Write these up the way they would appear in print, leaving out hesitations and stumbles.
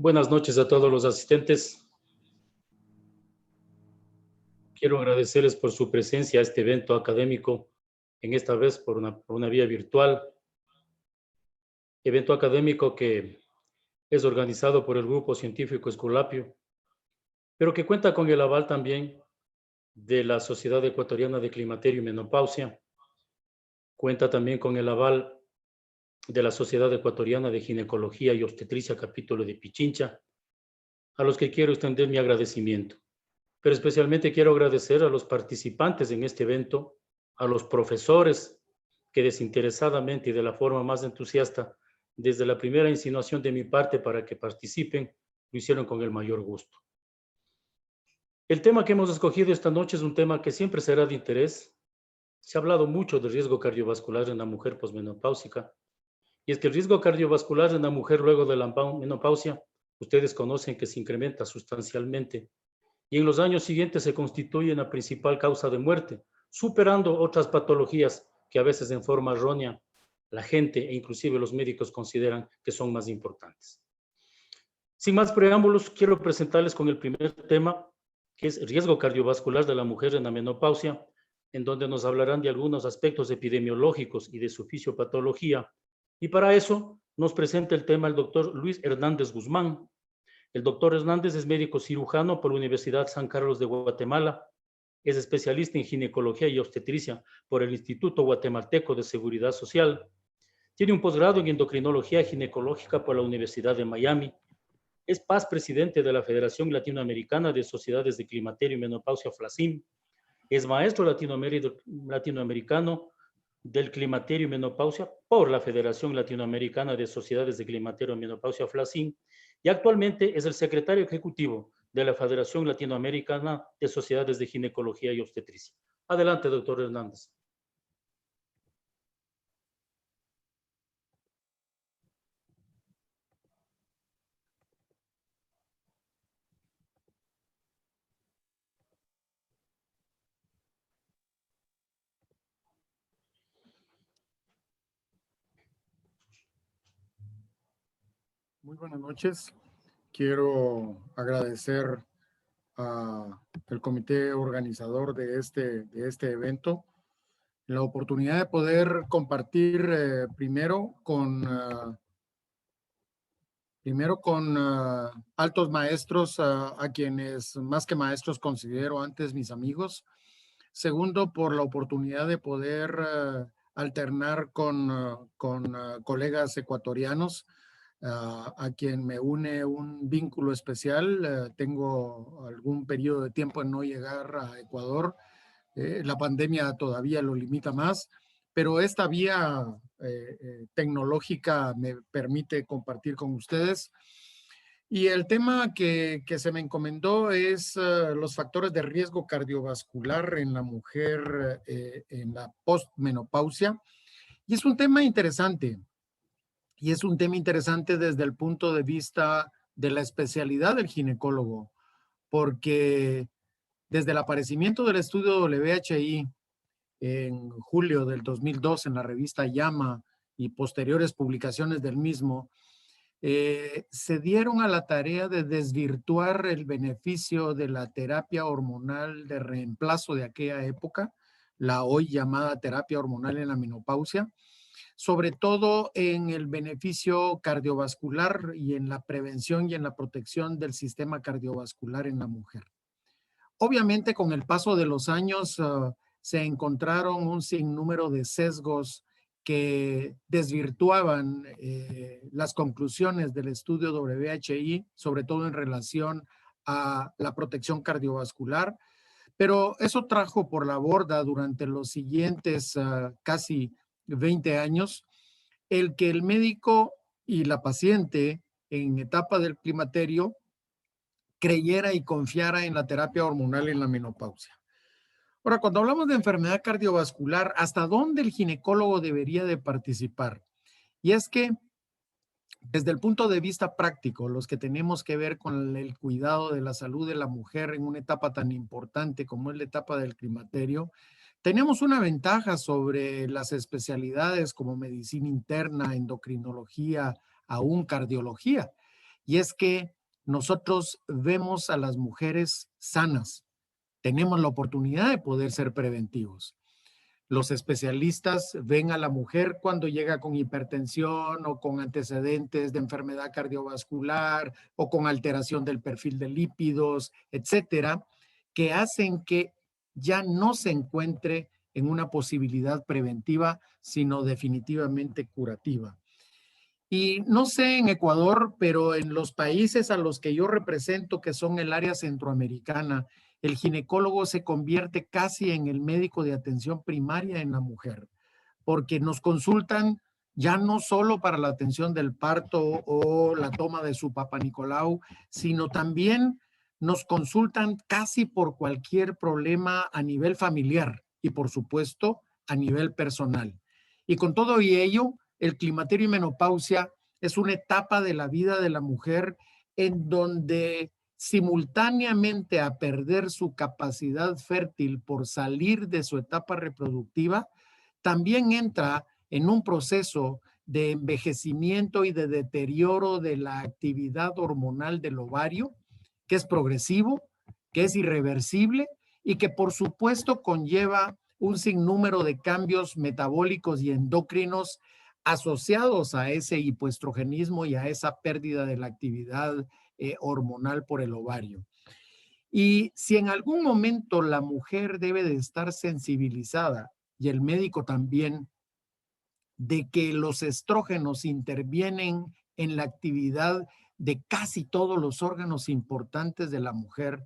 Buenas noches a todos los asistentes. Quiero agradecerles por su presencia a este evento académico, en esta vez por una vía virtual. Evento académico que es organizado por el Grupo Científico Esculapio, pero que cuenta con el aval también de la Sociedad Ecuatoriana de Climaterio y Menopausia. Cuenta también con el aval de la Sociedad Ecuatoriana de Ginecología y Obstetricia, capítulo de Pichincha, a los que quiero extender mi agradecimiento. Pero especialmente quiero agradecer a los participantes en este evento, a los profesores que desinteresadamente y de la forma más entusiasta, desde la primera insinuación de mi parte para que participen, lo hicieron con el mayor gusto. El tema que hemos escogido esta noche es un tema que siempre será de interés. Se ha hablado mucho del riesgo cardiovascular en la mujer posmenopáusica, y es que el riesgo cardiovascular en la mujer luego de la menopausia, ustedes conocen que se incrementa sustancialmente y en los años siguientes se constituye la principal causa de muerte, superando otras patologías que a veces en forma errónea la gente e inclusive los médicos consideran que son más importantes. Sin más preámbulos, quiero presentarles con el primer tema, que es riesgo cardiovascular de la mujer en la menopausia, en donde nos hablarán de algunos aspectos epidemiológicos y de su fisiopatología. Y para eso nos presenta el tema el doctor Luis Hernández Guzmán. El doctor Hernández es médico cirujano por la Universidad San Carlos de Guatemala. Es especialista en ginecología y obstetricia por el Instituto Guatemalteco de Seguridad Social. Tiene un posgrado en endocrinología ginecológica por la Universidad de Miami. Es paz presidente de la Federación Latinoamericana de Sociedades de Climaterio y Menopausia, FLACIM. Es maestro latinoamericano del climaterio y menopausia por la Federación Latinoamericana de Sociedades de Climaterio y Menopausia, FLACIM, y actualmente es el secretario ejecutivo de la Federación Latinoamericana de Sociedades de Ginecología y Obstetricia. Adelante, doctor Hernández. Muy buenas noches. Quiero agradecer al comité organizador de este evento la oportunidad de poder compartir primero con altos maestros, a quienes más que maestros considero antes mis amigos. Segundo, por la oportunidad de poder alternar con colegas ecuatorianos, a quien me une un vínculo especial. Tengo algún periodo de tiempo en no llegar a Ecuador. La pandemia todavía lo limita más, pero esta vía tecnológica me permite compartir con ustedes. Y el tema que se me encomendó es los factores de riesgo cardiovascular en la mujer en la postmenopausia. Y es un tema interesante. Y es un tema interesante desde el punto de vista de la especialidad del ginecólogo, porque desde el aparecimiento del estudio WHI en julio del 2002 en la revista JAMA y posteriores publicaciones del mismo, se dieron a la tarea de desvirtuar el beneficio de la terapia hormonal de reemplazo de aquella época, la hoy llamada terapia hormonal en la menopausia, sobre todo en el beneficio cardiovascular y en la prevención y en la protección del sistema cardiovascular en la mujer. Obviamente, con el paso de los años, se encontraron un sinnúmero de sesgos que desvirtuaban las conclusiones del estudio WHI, sobre todo en relación a la protección cardiovascular, pero eso trajo por la borda durante los siguientes casi 20 años el que el médico y la paciente en etapa del climaterio creyera y confiara en la terapia hormonal en la menopausia. Ahora, cuando hablamos de enfermedad cardiovascular, ¿hasta dónde el ginecólogo debería de participar? Y es que desde el punto de vista práctico, los que tenemos que ver con el cuidado de la salud de la mujer en una etapa tan importante como es la etapa del climaterio, tenemos una ventaja sobre las especialidades como medicina interna, endocrinología, aún cardiología. y es que nosotros vemos a las mujeres sanas, tenemos la oportunidad de poder ser preventivos. Los especialistas ven a la mujer cuando llega con hipertensión o con antecedentes de enfermedad cardiovascular o con alteración del perfil de lípidos, etcétera, que hacen que ya no se encuentre en una posibilidad preventiva, sino definitivamente curativa. Y no sé en Ecuador, pero en los países a los que yo represento, que son el área centroamericana, el ginecólogo se convierte casi en el médico de atención primaria en la mujer, porque nos consultan ya no solo para la atención del parto o la toma de su Papa Nicolau, sino también nos consultan casi por cualquier problema a nivel familiar y, por supuesto, a nivel personal. Y con todo y ello, el climaterio y menopausia es una etapa de la vida de la mujer en donde simultáneamente a perder su capacidad fértil por salir de su etapa reproductiva, también entra en un proceso de envejecimiento y de deterioro de la actividad hormonal del ovario, que es progresivo, que es irreversible y que por supuesto conlleva un sinnúmero de cambios metabólicos y endocrinos asociados a ese hipoestrogenismo y a esa pérdida de la actividad hormonal por el ovario. Y si en algún momento la mujer debe de estar sensibilizada, y el médico también, de que los estrógenos intervienen en la actividad de casi todos los órganos importantes de la mujer,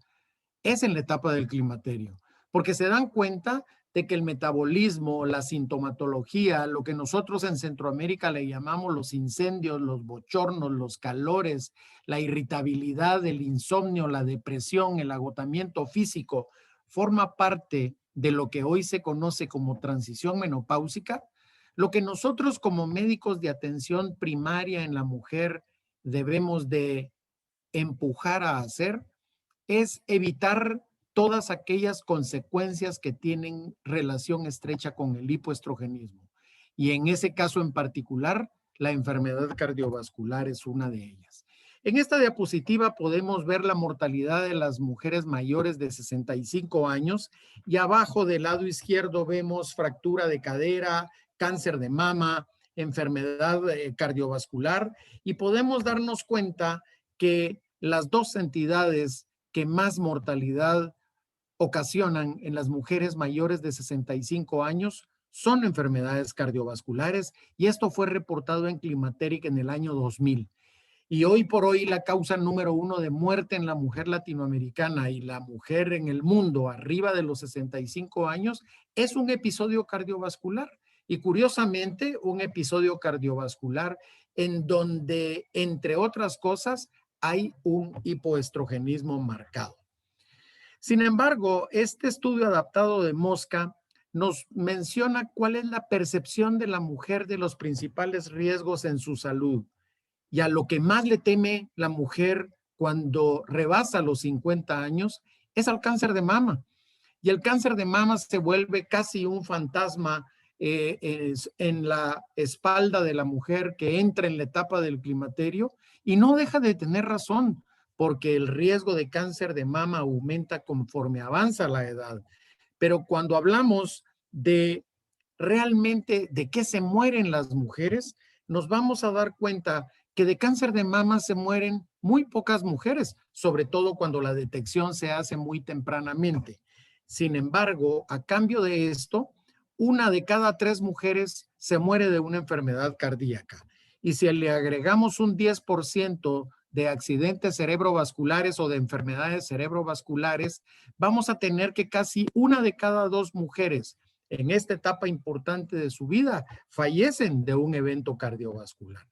es en la etapa del climaterio, porque se dan cuenta de que el metabolismo, la sintomatología, lo que nosotros en Centroamérica le llamamos los incendios, los bochornos, los calores, la irritabilidad, el insomnio, la depresión, el agotamiento físico, forma parte de lo que hoy se conoce como transición menopáusica. Lo que nosotros como médicos de atención primaria en la mujer debemos de empujar a hacer es evitar todas aquellas consecuencias que tienen relación estrecha con el hipoestrogenismo. Y en ese caso en particular, la enfermedad cardiovascular es una de ellas. En esta diapositiva podemos ver la mortalidad de las mujeres mayores de 65 años y abajo del lado izquierdo vemos fractura de cadera, cáncer de mama, enfermedad cardiovascular y podemos darnos cuenta que las dos entidades que más mortalidad ocasionan en las mujeres mayores de 65 años son enfermedades cardiovasculares y esto fue reportado en Climateric en el año 2000. Y hoy por hoy la causa número 1 de muerte en la mujer latinoamericana y la mujer en el mundo arriba de los 65 años es un episodio cardiovascular. Y curiosamente, un episodio cardiovascular en donde, entre otras cosas, hay un hipoestrogenismo marcado. Sin embargo, este estudio adaptado de Mosca nos menciona cuál es la percepción de la mujer de los principales riesgos en su salud. Y a lo que más le teme la mujer cuando rebasa los 50 años es al cáncer de mama. Y el cáncer de mama se vuelve casi un fantasma en la espalda de la mujer que entra en la etapa del climaterio y no deja de tener razón, porque el riesgo de cáncer de mama aumenta conforme avanza la edad. Pero cuando hablamos de realmente de qué se mueren las mujeres, nos vamos a dar cuenta que de cáncer de mama se mueren muy pocas mujeres, sobre todo cuando la detección se hace muy tempranamente. Sin embargo, a cambio de esto, 1 de cada 3 mujeres se muere de una enfermedad cardíaca. Y si le agregamos un 10% de accidentes cerebrovasculares o de enfermedades cerebrovasculares, vamos a tener que casi 1 de cada 2 mujeres en esta etapa importante de su vida fallecen de un evento cardiovascular.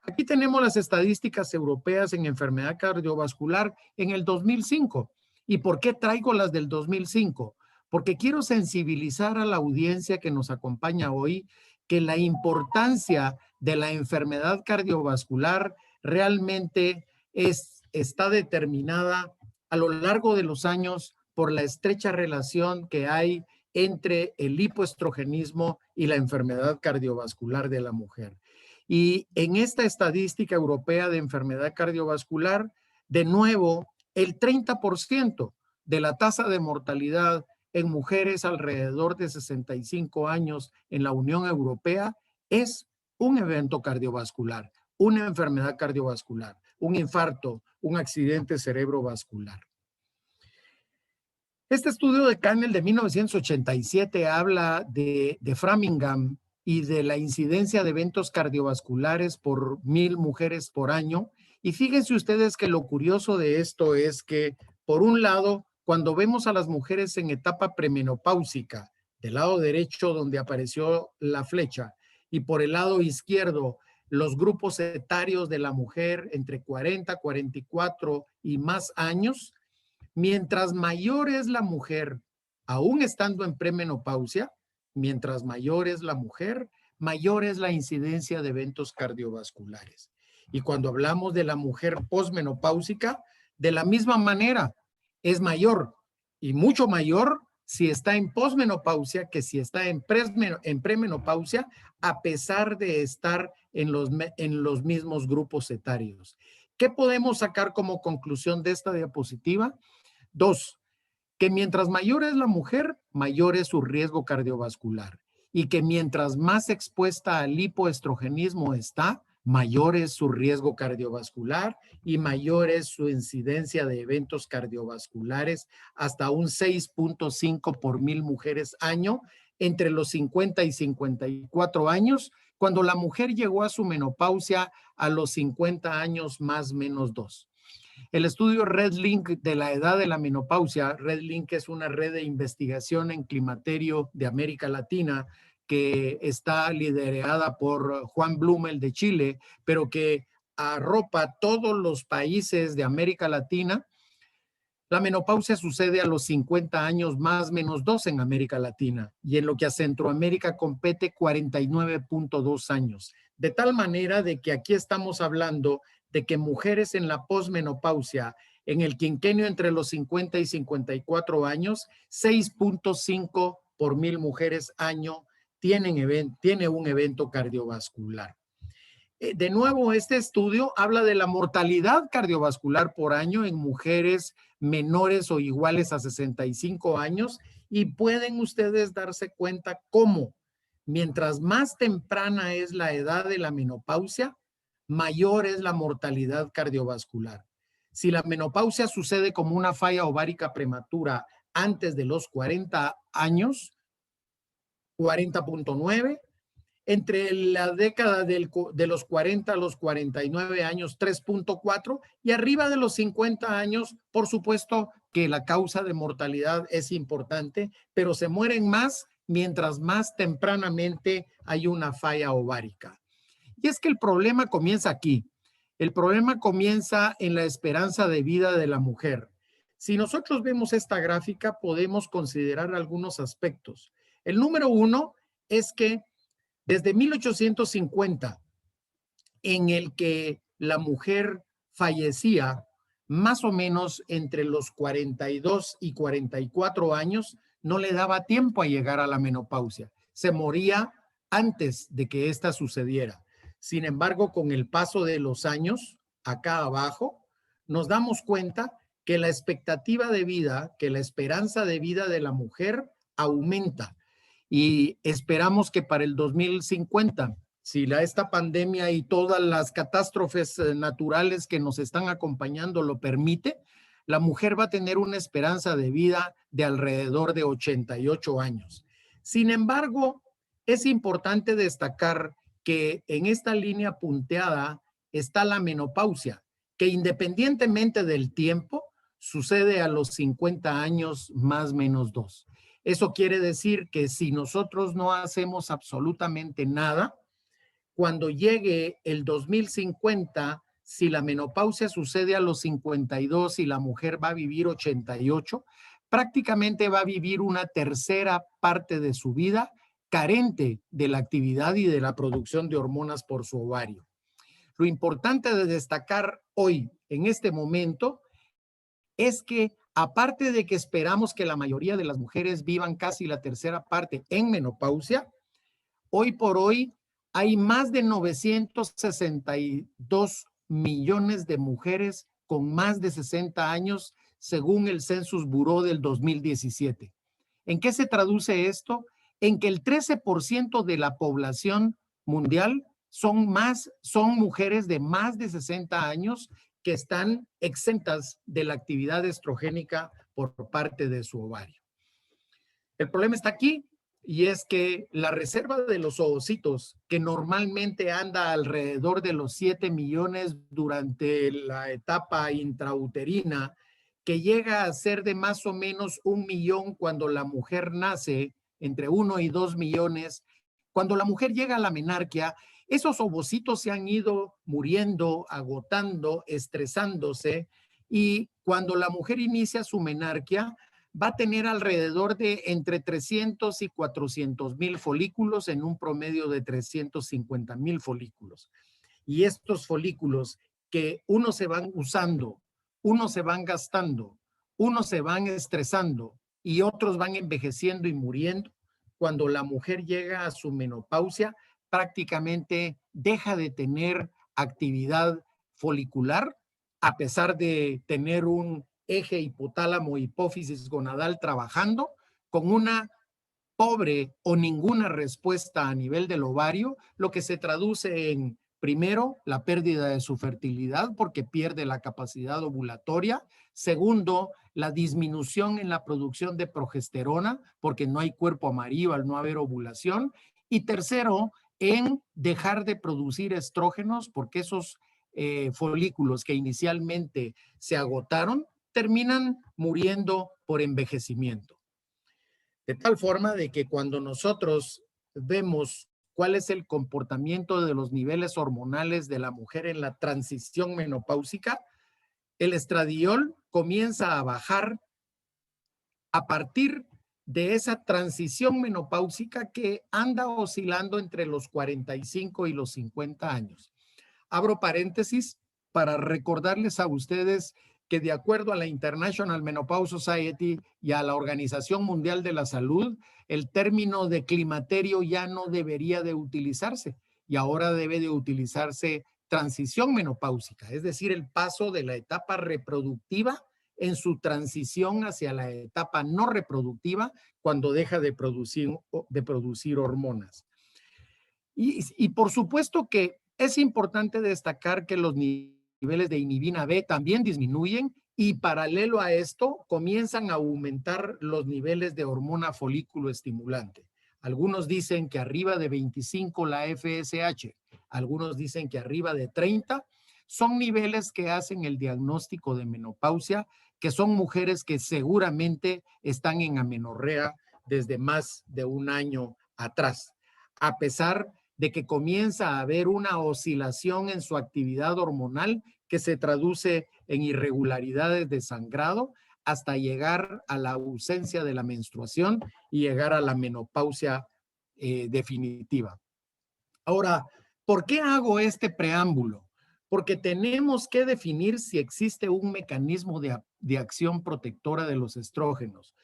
Aquí tenemos las estadísticas europeas en enfermedad cardiovascular en el 2005. ¿Y por qué traigo las del 2005? Porque quiero sensibilizar a la audiencia que nos acompaña hoy que la importancia de la enfermedad cardiovascular realmente está determinada a lo largo de los años por la estrecha relación que hay entre el hipoestrogenismo y la enfermedad cardiovascular de la mujer. Y en esta estadística europea de enfermedad cardiovascular, de nuevo, el 30% de la tasa de mortalidad en mujeres alrededor de 65 años en la Unión Europea es un evento cardiovascular, una enfermedad cardiovascular, un infarto, un accidente cerebrovascular. Este estudio de Cannell de 1987 habla de Framingham y de la incidencia de eventos cardiovasculares por 1,000 mujeres por año. Y fíjense ustedes que lo curioso de esto es que, por un lado, cuando vemos a las mujeres en etapa premenopáusica, del lado derecho donde apareció la flecha, y por el lado izquierdo, los grupos etarios de la mujer entre 40, 44 y más años, mientras mayor es la mujer, aún estando en premenopausia, mientras mayor es la mujer, mayor es la incidencia de eventos cardiovasculares. Y cuando hablamos de la mujer posmenopáusica, de la misma manera, es mayor y mucho mayor si está en posmenopausia que si está en premenopausia, a pesar de estar en los mismos grupos etarios. ¿Qué podemos sacar como conclusión de esta diapositiva? 2, que mientras mayor es la mujer, mayor es su riesgo cardiovascular, y que mientras más expuesta al hipoestrogenismo está, mayor es su riesgo cardiovascular y mayor es su incidencia de eventos cardiovasculares, hasta un 6.5 por 1,000 mujeres año entre los 50 y 54 años, cuando la mujer llegó a su menopausia a los 50 años más menos 2. El estudio RedLink de la edad de la menopausia, RedLink es una red de investigación en climaterio de América Latina que está liderada por Juan Blumel de Chile, pero que arropa todos los países de América Latina. La menopausia sucede a los 50 años más menos 2 en América Latina, y en lo que a Centroamérica compete 49.2 años. De tal manera de que aquí estamos hablando de que mujeres en la posmenopausia, en el quinquenio entre los 50 y 54 años, 6.5 por 1,000 mujeres año tiene un evento cardiovascular. De nuevo, este estudio habla de la mortalidad cardiovascular por año en mujeres menores o iguales a 65 años, y pueden ustedes darse cuenta cómo mientras más temprana es la edad de la menopausia, mayor es la mortalidad cardiovascular. Si la menopausia sucede como una falla ovárica prematura antes de los 40 años, 40.9, entre la década de los 40 a los 49 años, 3.4, y arriba de los 50 años, por supuesto que la causa de mortalidad es importante, pero se mueren más mientras más tempranamente hay una falla ovárica. Y es que el problema comienza aquí. El problema comienza en la esperanza de vida de la mujer. Si nosotros vemos esta gráfica, podemos considerar algunos aspectos. El número 1 es que desde 1850, en el que la mujer fallecía más o menos entre los 42 y 44 años, no le daba tiempo a llegar a la menopausia. Se moría antes de que esta sucediera. Sin embargo, con el paso de los años, acá abajo, nos damos cuenta que la expectativa de vida, que la esperanza de vida de la mujer aumenta. Y esperamos que para el 2050, si esta pandemia y todas las catástrofes naturales que nos están acompañando lo permite, la mujer va a tener una esperanza de vida de alrededor de 88 años. Sin embargo, es importante destacar que en esta línea punteada está la menopausia, que independientemente del tiempo, sucede a los 50 años más menos 2. Eso quiere decir que si nosotros no hacemos absolutamente nada, cuando llegue el 2050, si la menopausia sucede a los 52 y la mujer va a vivir 88, prácticamente va a vivir una tercera parte de su vida carente de la actividad y de la producción de hormonas por su ovario. Lo importante de destacar hoy, en este momento, es que aparte de que esperamos que la mayoría de las mujeres vivan casi la tercera parte en menopausia, hoy por hoy hay más de 962 millones de mujeres con más de 60 años, según el Census Bureau del 2017. ¿En qué se traduce esto? En que el 13% de la población mundial son mujeres de más de 60 años que están exentas de la actividad estrogénica por parte de su ovario. El problema está aquí, y es que la reserva de los ovocitos, que normalmente anda alrededor de los 7 millones durante la etapa intrauterina, que llega a ser de más o menos 1 millón cuando la mujer nace, entre 1 y 2 millones, cuando la mujer llega a la menarquia, esos ovocitos se han ido muriendo, agotando, estresándose, y cuando la mujer inicia su menarquia, va a tener alrededor de entre 300 y 400 mil folículos en un promedio de 350 mil folículos. Y estos folículos que unos se van usando, unos se van gastando, unos se van estresando y otros van envejeciendo y muriendo, cuando la mujer llega a su menopausia, prácticamente deja de tener actividad folicular, a pesar de tener un eje hipotálamo hipófisis gonadal trabajando, con una pobre o ninguna respuesta a nivel del ovario, lo que se traduce en, primero, la pérdida de su fertilidad porque pierde la capacidad ovulatoria. Segundo, la disminución en la producción de progesterona porque no hay cuerpo amarillo al no haber ovulación. Y tercero, en dejar de producir estrógenos porque esos folículos que inicialmente se agotaron terminan muriendo por envejecimiento. De tal forma de que cuando nosotros vemos cuál es el comportamiento de los niveles hormonales de la mujer en la transición menopáusica, el estradiol comienza a bajar a partir de esa transición menopáusica que anda oscilando entre los 45 y los 50 años. Abro paréntesis para recordarles a ustedes que de acuerdo a la International Menopause Society y a la Organización Mundial de la Salud, el término de climaterio ya no debería de utilizarse y ahora debe de utilizarse transición menopáusica, es decir, el paso de la etapa reproductiva en su transición hacia la etapa no reproductiva cuando deja de producir hormonas. Y por supuesto que es importante destacar que los niveles de inhibina B también disminuyen y paralelo a esto comienzan a aumentar los niveles de hormona folículo estimulante. Algunos dicen que arriba de 25 la FSH, algunos dicen que arriba de 30, son niveles que hacen el diagnóstico de menopausia, que son mujeres que seguramente están en amenorrea desde más de un año atrás, a pesar de que comienza a haber una oscilación en su actividad hormonal que se traduce en irregularidades de sangrado hasta llegar a la ausencia de la menstruación y llegar a la menopausia definitiva. Ahora, ¿por qué hago este preámbulo? Porque tenemos que definir si existe un mecanismo de acción protectora de los estrógenos.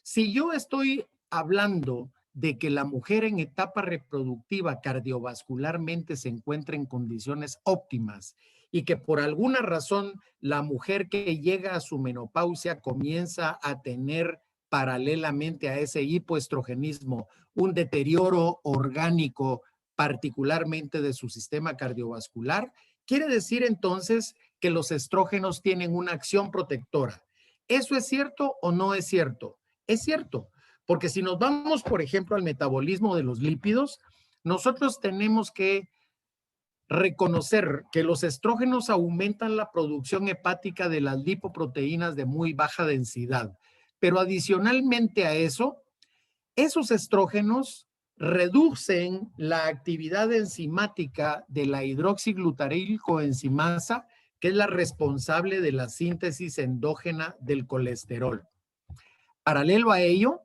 Si yo estoy hablando de que la mujer en etapa reproductiva cardiovascularmente se encuentra en condiciones óptimas y que por alguna razón la mujer que llega a su menopausia comienza a tener paralelamente a ese hipoestrogenismo un deterioro orgánico, particularmente de su sistema cardiovascular, quiere decir entonces que los estrógenos tienen una acción protectora. ¿Eso es cierto o no es cierto? Es cierto. Porque si nos vamos, por ejemplo, al metabolismo de los lípidos, nosotros tenemos que reconocer que los estrógenos aumentan la producción hepática de las lipoproteínas de muy baja densidad. Pero adicionalmente a eso, esos estrógenos reducen la actividad enzimática de la hidroxiglutaril coenzimasa, que es la responsable de la síntesis endógena del colesterol. Paralelo a ello,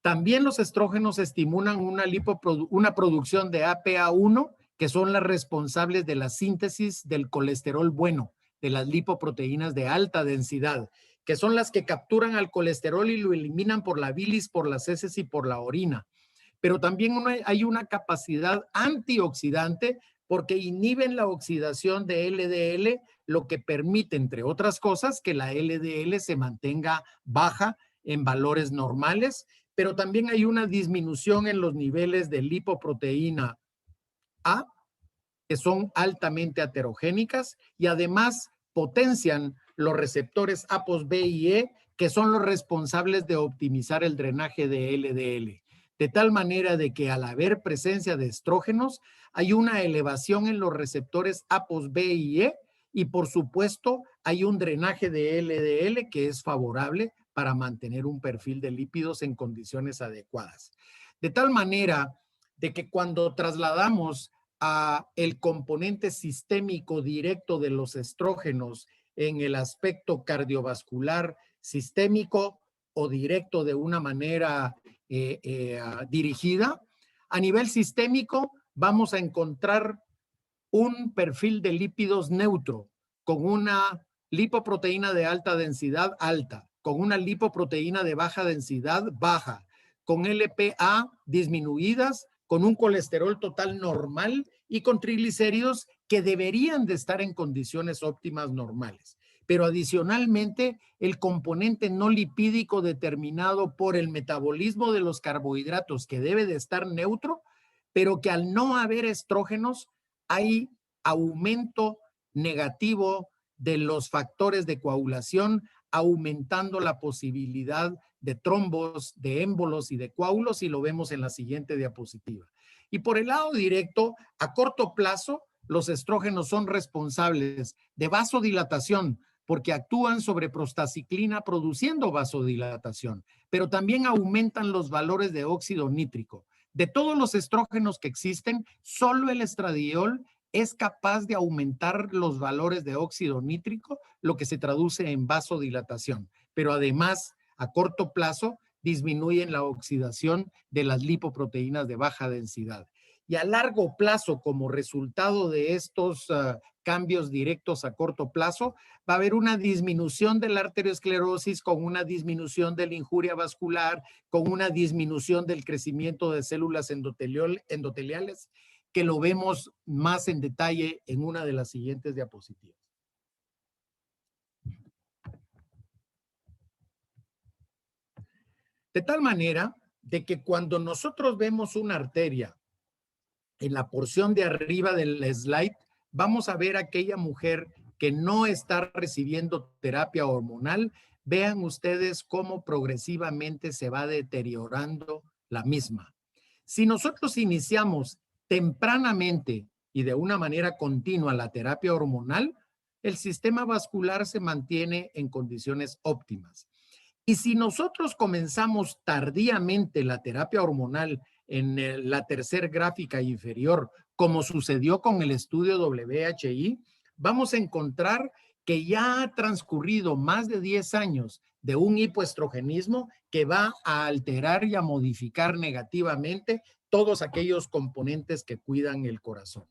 también los estrógenos estimulan una producción de APA1, que son las responsables de la síntesis del colesterol bueno, de las lipoproteínas de alta densidad, que son las que capturan al colesterol y lo eliminan por la bilis, por las heces y por la orina. pero también hay una capacidad antioxidante porque inhiben la oxidación de LDL, lo que permite, entre otras cosas, que la LDL se mantenga baja en valores normales, pero también hay una disminución en los niveles de lipoproteína A, que son altamente aterogénicas y además potencian los receptores APOS B y E, que son los responsables de optimizar el drenaje de LDL. De tal manera de que al haber presencia de estrógenos, hay una elevación en los receptores APOS B y E y por supuesto hay un drenaje de LDL que es favorable para mantener un perfil de lípidos en condiciones adecuadas. De tal manera de que cuando trasladamos a el componente sistémico directo de los estrógenos en el aspecto cardiovascular sistémico o directo de una manera dirigida, a nivel sistémico vamos a encontrar un perfil de lípidos neutro con una lipoproteína de alta densidad alta, con una lipoproteína de baja densidad baja, con LPA disminuidas, con un colesterol total normal y con triglicéridos que deberían de estar en condiciones óptimas normales. Pero adicionalmente, el componente no lipídico determinado por el metabolismo de los carbohidratos, que debe de estar neutro, pero que al no haber estrógenos, hay aumento negativo de los factores de coagulación, aumentando la posibilidad de trombos, de émbolos y de coágulos, y lo vemos en la siguiente diapositiva. Y por el lado directo, a corto plazo, los estrógenos son responsables de vasodilatación, porque actúan sobre prostaciclina produciendo vasodilatación, pero también aumentan los valores de óxido nítrico. De todos los estrógenos que existen, solo el estradiol es capaz de aumentar los valores de óxido nítrico, lo que se traduce en vasodilatación, pero además, a corto plazo, disminuyen la oxidación de las lipoproteínas de baja densidad. Y a largo plazo, como resultado de estos cambios directos a corto plazo, va a haber una disminución de la arteriosclerosis con una disminución de la injuria vascular, con una disminución del crecimiento de células endoteliales, que lo vemos más en detalle en una de las siguientes diapositivas. De tal manera de que cuando nosotros vemos una arteria en la porción de arriba del slide, vamos a ver a aquella mujer que no está recibiendo terapia hormonal. Vean ustedes cómo progresivamente se va deteriorando la misma. Si nosotros iniciamos tempranamente y de una manera continua la terapia hormonal, el sistema vascular se mantiene en condiciones óptimas. Y si nosotros comenzamos tardíamente la terapia hormonal en la tercera gráfica inferior, como sucedió con el estudio WHI, vamos a encontrar que ya ha transcurrido más de 10 años de un hipoestrogenismo que va a alterar y a modificar negativamente todos aquellos componentes que cuidan el corazón.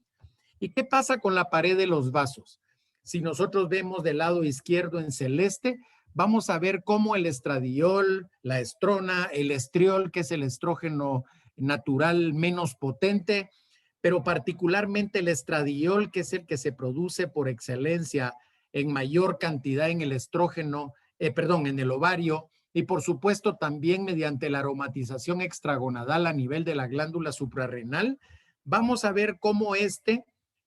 ¿Y qué pasa con la pared de los vasos? Si nosotros vemos del lado izquierdo en celeste, vamos a ver cómo el estradiol, la estrona, el estriol, que es el estrógeno natural menos potente, pero particularmente el estradiol, que es el que se produce por excelencia en mayor cantidad en el estrógeno, en el ovario, y por supuesto también mediante la aromatización extragonadal a nivel de la glándula suprarrenal, vamos a ver cómo este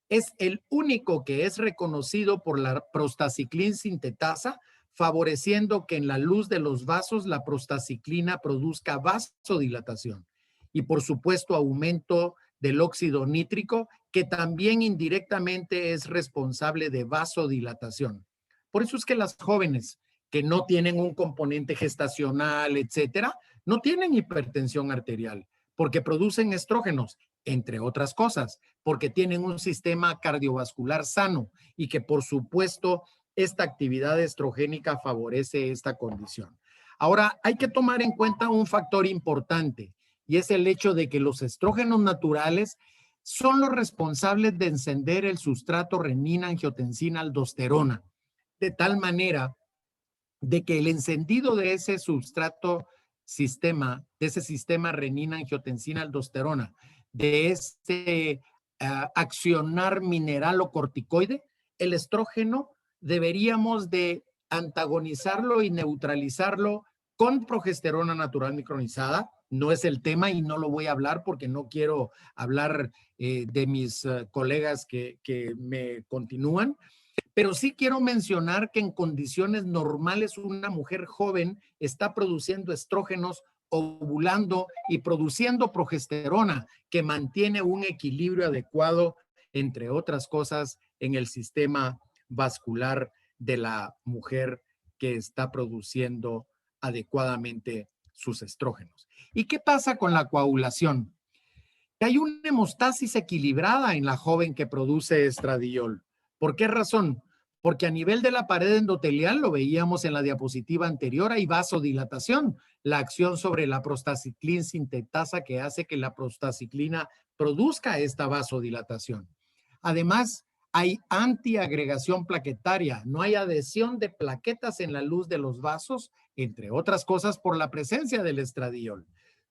es el único que es reconocido por la prostaciclina sintetasa, favoreciendo que en la luz de los vasos la prostaciclina produzca vasodilatación y por supuesto aumento del óxido nítrico, que también indirectamente es responsable de vasodilatación. Por eso es que las jóvenes que no tienen un componente gestacional, etcétera, no tienen hipertensión arterial porque producen estrógenos, entre otras cosas, porque tienen un sistema cardiovascular sano y que por supuesto esta actividad estrogénica favorece esta condición. Ahora, hay que tomar en cuenta un factor importante y es el hecho de que los estrógenos naturales son los responsables de encender el sustrato renina-angiotensina-aldosterona, de tal manera de que el encendido de ese sustrato sistema, de ese sistema renina-angiotensina-aldosterona, de ese accionar mineral o corticoide, el estrógeno deberíamos de antagonizarlo y neutralizarlo con progesterona natural micronizada. No es el tema y no lo voy a hablar porque no quiero hablar de mis colegas que me continúan, pero sí quiero mencionar que en condiciones normales una mujer joven está produciendo estrógenos, ovulando y produciendo progesterona que mantiene un equilibrio adecuado, entre otras cosas, en el sistema vascular de la mujer que está produciendo adecuadamente sus estrógenos. ¿Y qué pasa con la coagulación? Que hay una hemostasis equilibrada en la joven que produce estradiol. ¿Por qué razón? Porque a nivel de la pared endotelial, lo veíamos en la diapositiva anterior, hay vasodilatación, la acción sobre la prostaciclina sintetasa que hace que la prostaciclina produzca esta vasodilatación. Además, hay antiagregación plaquetaria, no hay adhesión de plaquetas en la luz de los vasos, entre otras cosas por la presencia del estradiol.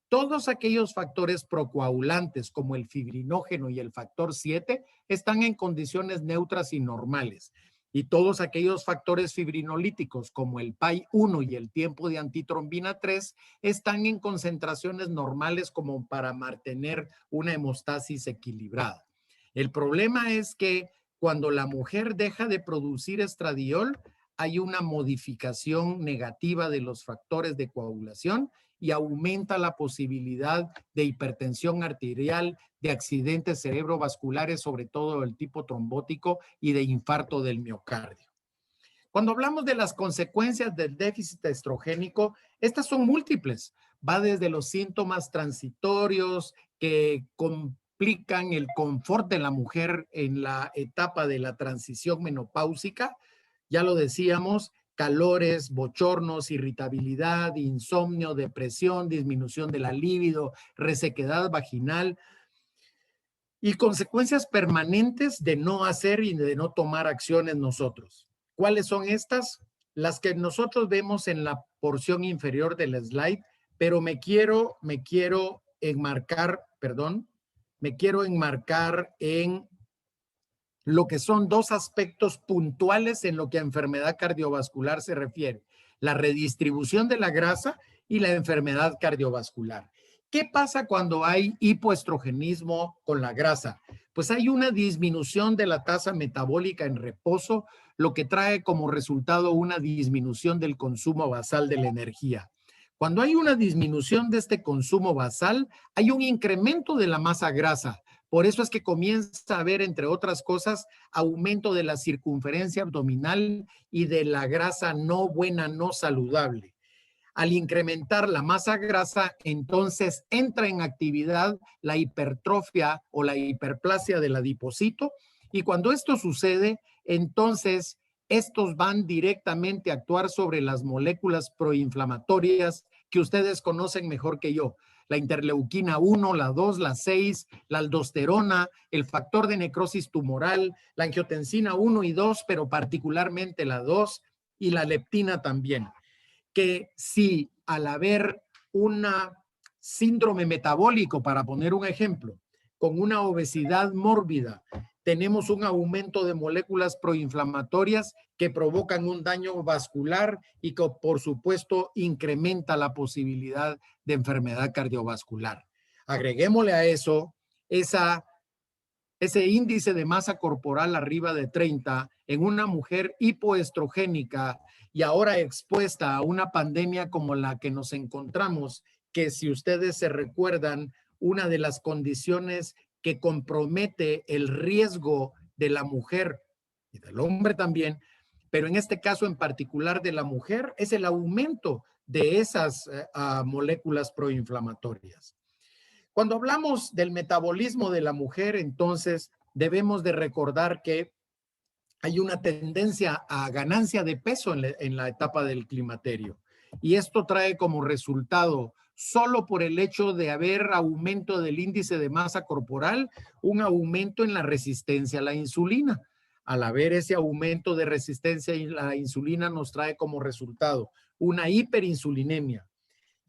Todos aquellos factores procoagulantes como el fibrinógeno y el factor 7 están en condiciones neutras y normales. Y todos aquellos factores fibrinolíticos como el PAI-1 y el tiempo de antitrombina 3 están en concentraciones normales como para mantener una hemostasis equilibrada. El problema es que cuando la mujer deja de producir estradiol, hay una modificación negativa de los factores de coagulación y aumenta la posibilidad de hipertensión arterial, de accidentes cerebrovasculares, sobre todo el tipo trombótico, y de infarto del miocardio. Cuando hablamos de las consecuencias del déficit estrogénico, estas son múltiples. Va desde los síntomas transitorios que complican el confort de la mujer en la etapa de la transición menopáusica. Ya lo decíamos, calores, bochornos, irritabilidad, insomnio, depresión, disminución de la libido, resequedad vaginal y consecuencias permanentes de no hacer y de no tomar acciones nosotros. ¿Cuáles son estas? Las que nosotros vemos en la porción inferior del slide, pero me quiero enmarcar en lo que son dos aspectos puntuales en lo que a enfermedad cardiovascular se refiere: la redistribución de la grasa y la enfermedad cardiovascular. ¿Qué pasa cuando hay hipoestrogenismo con la grasa? Pues hay una disminución de la tasa metabólica en reposo, lo que trae como resultado una disminución del consumo basal de la energía. Cuando hay una disminución de este consumo basal, hay un incremento de la masa grasa. Por eso es que comienza a haber, entre otras cosas, aumento de la circunferencia abdominal y de la grasa no buena, no saludable. Al incrementar la masa grasa, entonces entra en actividad la hipertrofia o la hiperplasia del adipocito, y cuando esto sucede, entonces estos van directamente a actuar sobre las moléculas proinflamatorias que ustedes conocen mejor que yo: la interleuquina 1, la 2, la 6, la aldosterona, el factor de necrosis tumoral, la angiotensina 1 y 2, pero particularmente la 2, y la leptina también. Que si al haber una síndrome metabólico, para poner un ejemplo, con una obesidad mórbida, tenemos un aumento de moléculas proinflamatorias que provocan un daño vascular y que, por supuesto, incrementa la posibilidad de enfermedad cardiovascular. Agreguémosle a eso ese índice de masa corporal arriba de 30 en una mujer hipoestrogénica y ahora expuesta a una pandemia como la que nos encontramos, que si ustedes se recuerdan, una de las condiciones que compromete el riesgo de la mujer y del hombre también, pero en este caso en particular de la mujer, es el aumento de esas moléculas proinflamatorias. Cuando hablamos del metabolismo de la mujer, entonces debemos de recordar que hay una tendencia a ganancia de peso en la etapa del climaterio. Y esto trae como resultado, solo por el hecho de haber aumento del índice de masa corporal, un aumento en la resistencia a la insulina. Al haber ese aumento de resistencia a la insulina, nos trae como resultado una hiperinsulinemia.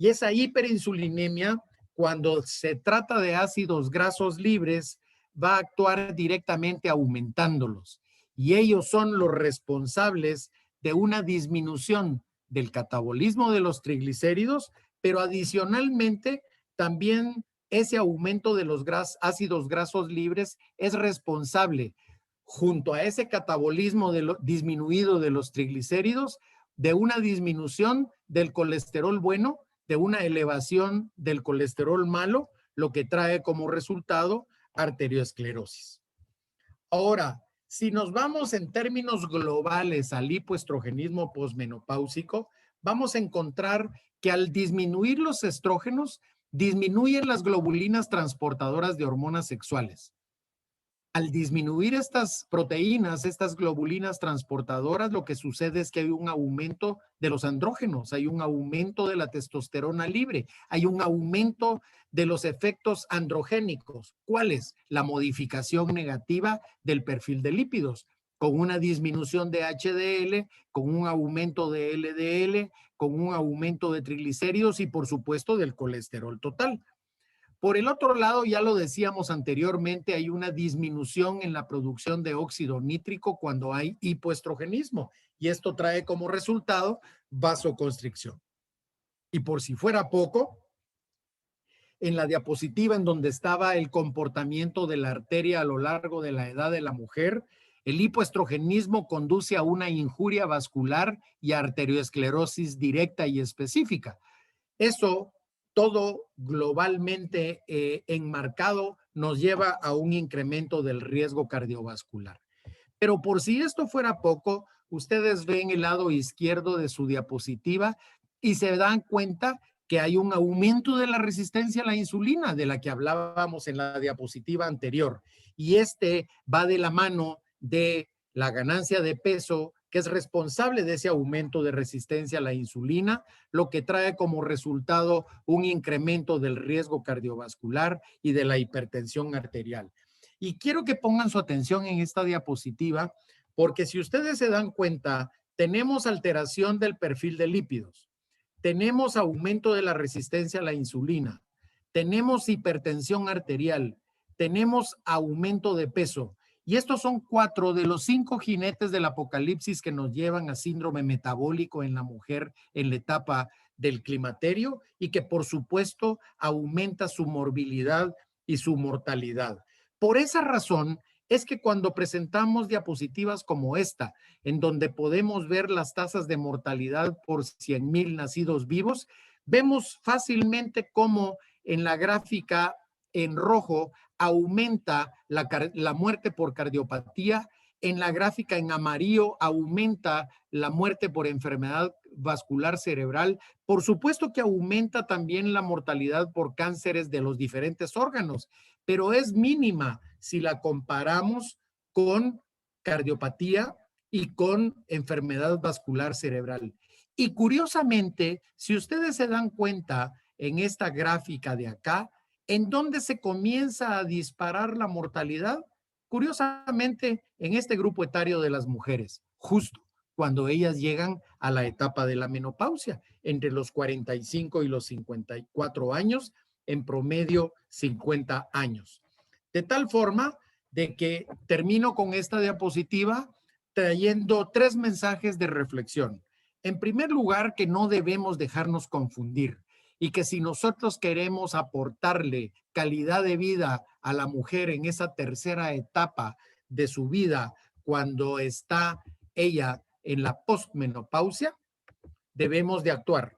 Y esa hiperinsulinemia, cuando se trata de ácidos grasos libres, va a actuar directamente aumentándolos. Y ellos son los responsables de una disminución del catabolismo de los triglicéridos, pero adicionalmente también ese aumento de los ácidos grasos libres es responsable, junto a ese catabolismo disminuido de los triglicéridos, de una disminución del colesterol bueno, de una elevación del colesterol malo, lo que trae como resultado arteriosclerosis. Ahora, si nos vamos en términos globales al hipoestrogenismo posmenopáusico, vamos a encontrar que al disminuir los estrógenos, disminuyen las globulinas transportadoras de hormonas sexuales. Al disminuir estas proteínas, estas globulinas transportadoras, lo que sucede es que hay un aumento de los andrógenos, hay un aumento de la testosterona libre, hay un aumento de los efectos androgénicos. ¿Cuáles? La modificación negativa del perfil de lípidos, con una disminución de HDL, con un aumento de LDL, con un aumento de triglicéridos y, por supuesto, del colesterol total. Por el otro lado, ya lo decíamos anteriormente, hay una disminución en la producción de óxido nítrico cuando hay hipoestrogenismo y esto trae como resultado vasoconstricción. Y por si fuera poco, en la diapositiva en donde estaba el comportamiento de la arteria a lo largo de la edad de la mujer, el hipoestrogenismo conduce a una injuria vascular y arterioesclerosis directa y específica. Eso todo globalmente enmarcado nos lleva a un incremento del riesgo cardiovascular. Pero por si esto fuera poco, ustedes ven el lado izquierdo de su diapositiva y se dan cuenta que hay un aumento de la resistencia a la insulina de la que hablábamos en la diapositiva anterior. Y este va de la mano de la ganancia de peso, que es responsable de ese aumento de resistencia a la insulina, lo que trae como resultado un incremento del riesgo cardiovascular y de la hipertensión arterial. Y quiero que pongan su atención en esta diapositiva, porque si ustedes se dan cuenta, tenemos alteración del perfil de lípidos, tenemos aumento de la resistencia a la insulina, tenemos hipertensión arterial, tenemos aumento de peso. Y estos son 4 de los 5 jinetes del apocalipsis que nos llevan a síndrome metabólico en la mujer en la etapa del climaterio y que por supuesto aumenta su morbilidad y su mortalidad. Por esa razón es que cuando presentamos diapositivas como esta, en donde podemos ver las tasas de mortalidad por 100,000 nacidos vivos, vemos fácilmente cómo en la gráfica en rojo aumenta la muerte por cardiopatía, en la gráfica en amarillo aumenta la muerte por enfermedad vascular cerebral. Por supuesto que aumenta también la mortalidad por cánceres de los diferentes órganos, pero es mínima si la comparamos con cardiopatía y con enfermedad vascular cerebral. Y curiosamente, si ustedes se dan cuenta en esta gráfica de acá, ¿en dónde se comienza a disparar la mortalidad? Curiosamente, en este grupo etario de las mujeres, justo cuando ellas llegan a la etapa de la menopausia, entre los 45 y los 54 años, en promedio 50 años. De tal forma de que termino con esta diapositiva trayendo 3 mensajes de reflexión. En primer lugar, que no debemos dejarnos confundir y que si nosotros queremos aportarle calidad de vida a la mujer en esa tercera etapa de su vida, cuando está ella en la postmenopausia, debemos de actuar.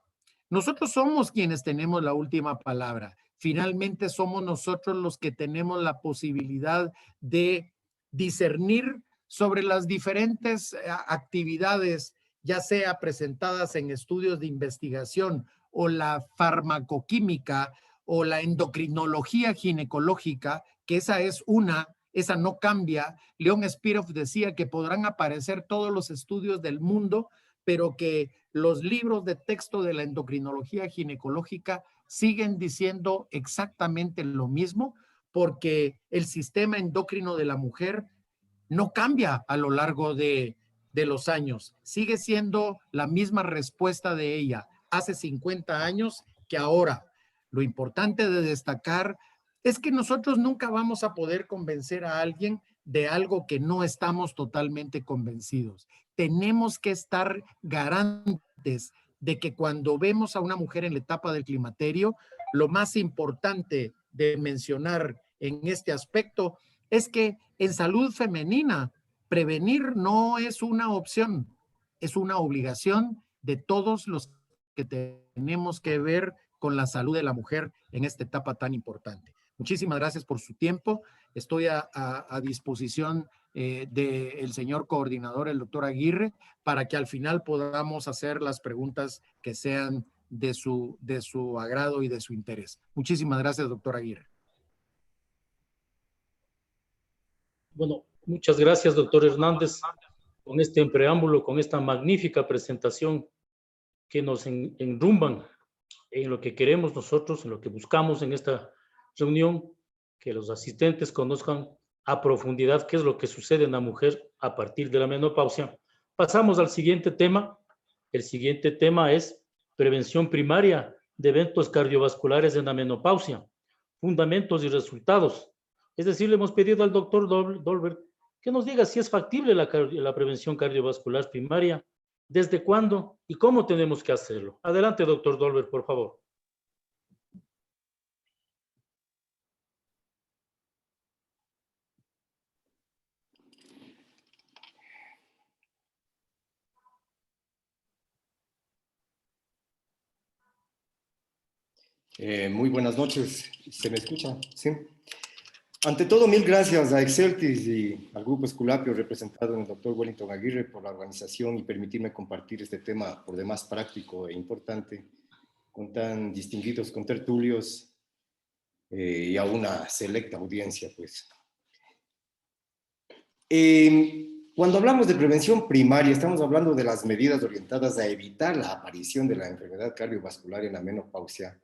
Nosotros somos quienes tenemos la última palabra. Finalmente somos nosotros los que tenemos la posibilidad de discernir sobre las diferentes actividades, ya sea presentadas en estudios de investigación o la farmacoquímica o la endocrinología ginecológica, que esa no cambia. Leon Spiroff decía que podrán aparecer todos los estudios del mundo, pero que los libros de texto de la endocrinología ginecológica siguen diciendo exactamente lo mismo, porque el sistema endocrino de la mujer no cambia a lo largo de los años. Sigue siendo la misma respuesta de ella hace 50 años que ahora lo importante de destacar es que nosotros nunca vamos a poder convencer a alguien de algo que no estamos totalmente convencidos. Tenemos que estar garantes de que cuando vemos a una mujer en la etapa del climaterio, lo más importante de mencionar en este aspecto es que en salud femenina, prevenir no es una opción, es una obligación de todos los que tenemos que ver con la salud de la mujer en esta etapa tan importante. Muchísimas gracias por su tiempo. Estoy a disposición del señor coordinador, el doctor Aguirre, para que al final podamos hacer las preguntas que sean de su agrado y de su interés. Muchísimas gracias, doctor Aguirre. Bueno, muchas gracias, doctor Hernández, con este preámbulo, con esta magnífica presentación que nos enrumban en lo que queremos nosotros, en lo que buscamos en esta reunión, que los asistentes conozcan a profundidad qué es lo que sucede en la mujer a partir de la menopausia. Pasamos al siguiente tema. El siguiente tema es prevención primaria de eventos cardiovasculares en la menopausia, fundamentos y resultados. Es decir, le hemos pedido al doctor Dolberg que nos diga si es factible la prevención cardiovascular primaria, desde cuándo y cómo tenemos que hacerlo. Adelante, doctor Dolberg, por favor. Muy buenas noches. ¿Se me escucha? Sí. Ante todo, mil gracias a Exceltis y al Grupo Esculapio representado en el doctor Wellington Aguirre por la organización y permitirme compartir este tema por demás práctico e importante con tan distinguidos contertulios y a una selecta audiencia, pues. Cuando hablamos de prevención primaria, estamos hablando de las medidas orientadas a evitar la aparición de la enfermedad cardiovascular en la menopausia,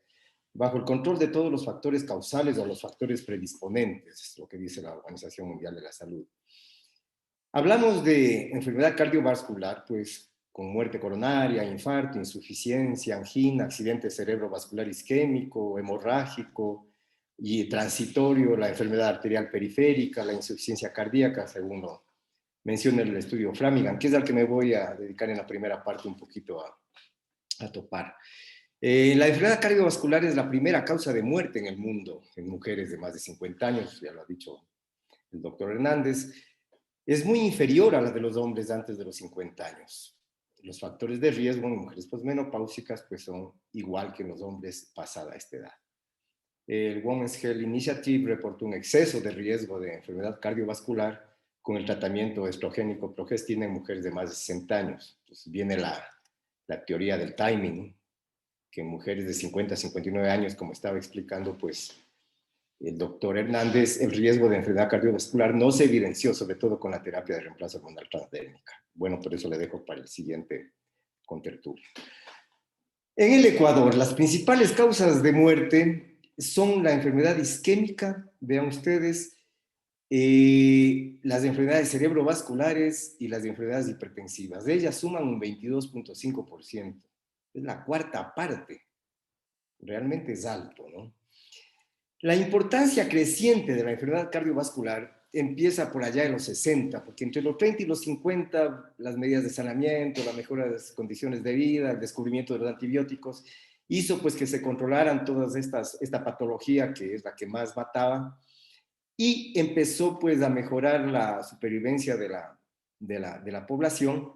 bajo el control de todos los factores causales o los factores predisponentes, es lo que dice la Organización Mundial de la Salud. Hablamos de enfermedad cardiovascular, pues con muerte coronaria, infarto, insuficiencia, angina, accidente cerebrovascular isquémico, hemorrágico y transitorio, la enfermedad arterial periférica, la insuficiencia cardíaca, según lo menciona el estudio Flanagan, que es al que me voy a dedicar en la primera parte un poquito a topar. La enfermedad cardiovascular es la primera causa de muerte en el mundo en mujeres de más de 50 años, ya lo ha dicho el doctor Hernández. Es muy inferior a la de los hombres antes de los 50 años. Los factores de riesgo en mujeres posmenopáusicas pues, son igual que en los hombres pasada esta edad. El Women's Health Initiative reportó un exceso de riesgo de enfermedad cardiovascular con el tratamiento estrogénico progestina en mujeres de más de 60 años. Entonces viene la teoría del timing, que en mujeres de 50 a 59 años, como estaba explicando, pues el doctor Hernández, el riesgo de enfermedad cardiovascular no se evidenció, sobre todo con la terapia de reemplazo hormonal transdérmica. Bueno, por eso le dejo para el siguiente contertulio. En el Ecuador, las principales causas de muerte son la enfermedad isquémica, vean ustedes, las enfermedades cerebrovasculares y las enfermedades hipertensivas. De ellas suman un 22.5%. Es la cuarta parte. Realmente es alto, ¿no? La importancia creciente de la enfermedad cardiovascular empieza por allá en los 60, porque entre los 30 y los 50, las medidas de saneamiento, la mejora de las condiciones de vida, el descubrimiento de los antibióticos, hizo pues que se controlaran todas esta patología que es la que más mataba, y empezó pues a mejorar la supervivencia de la población.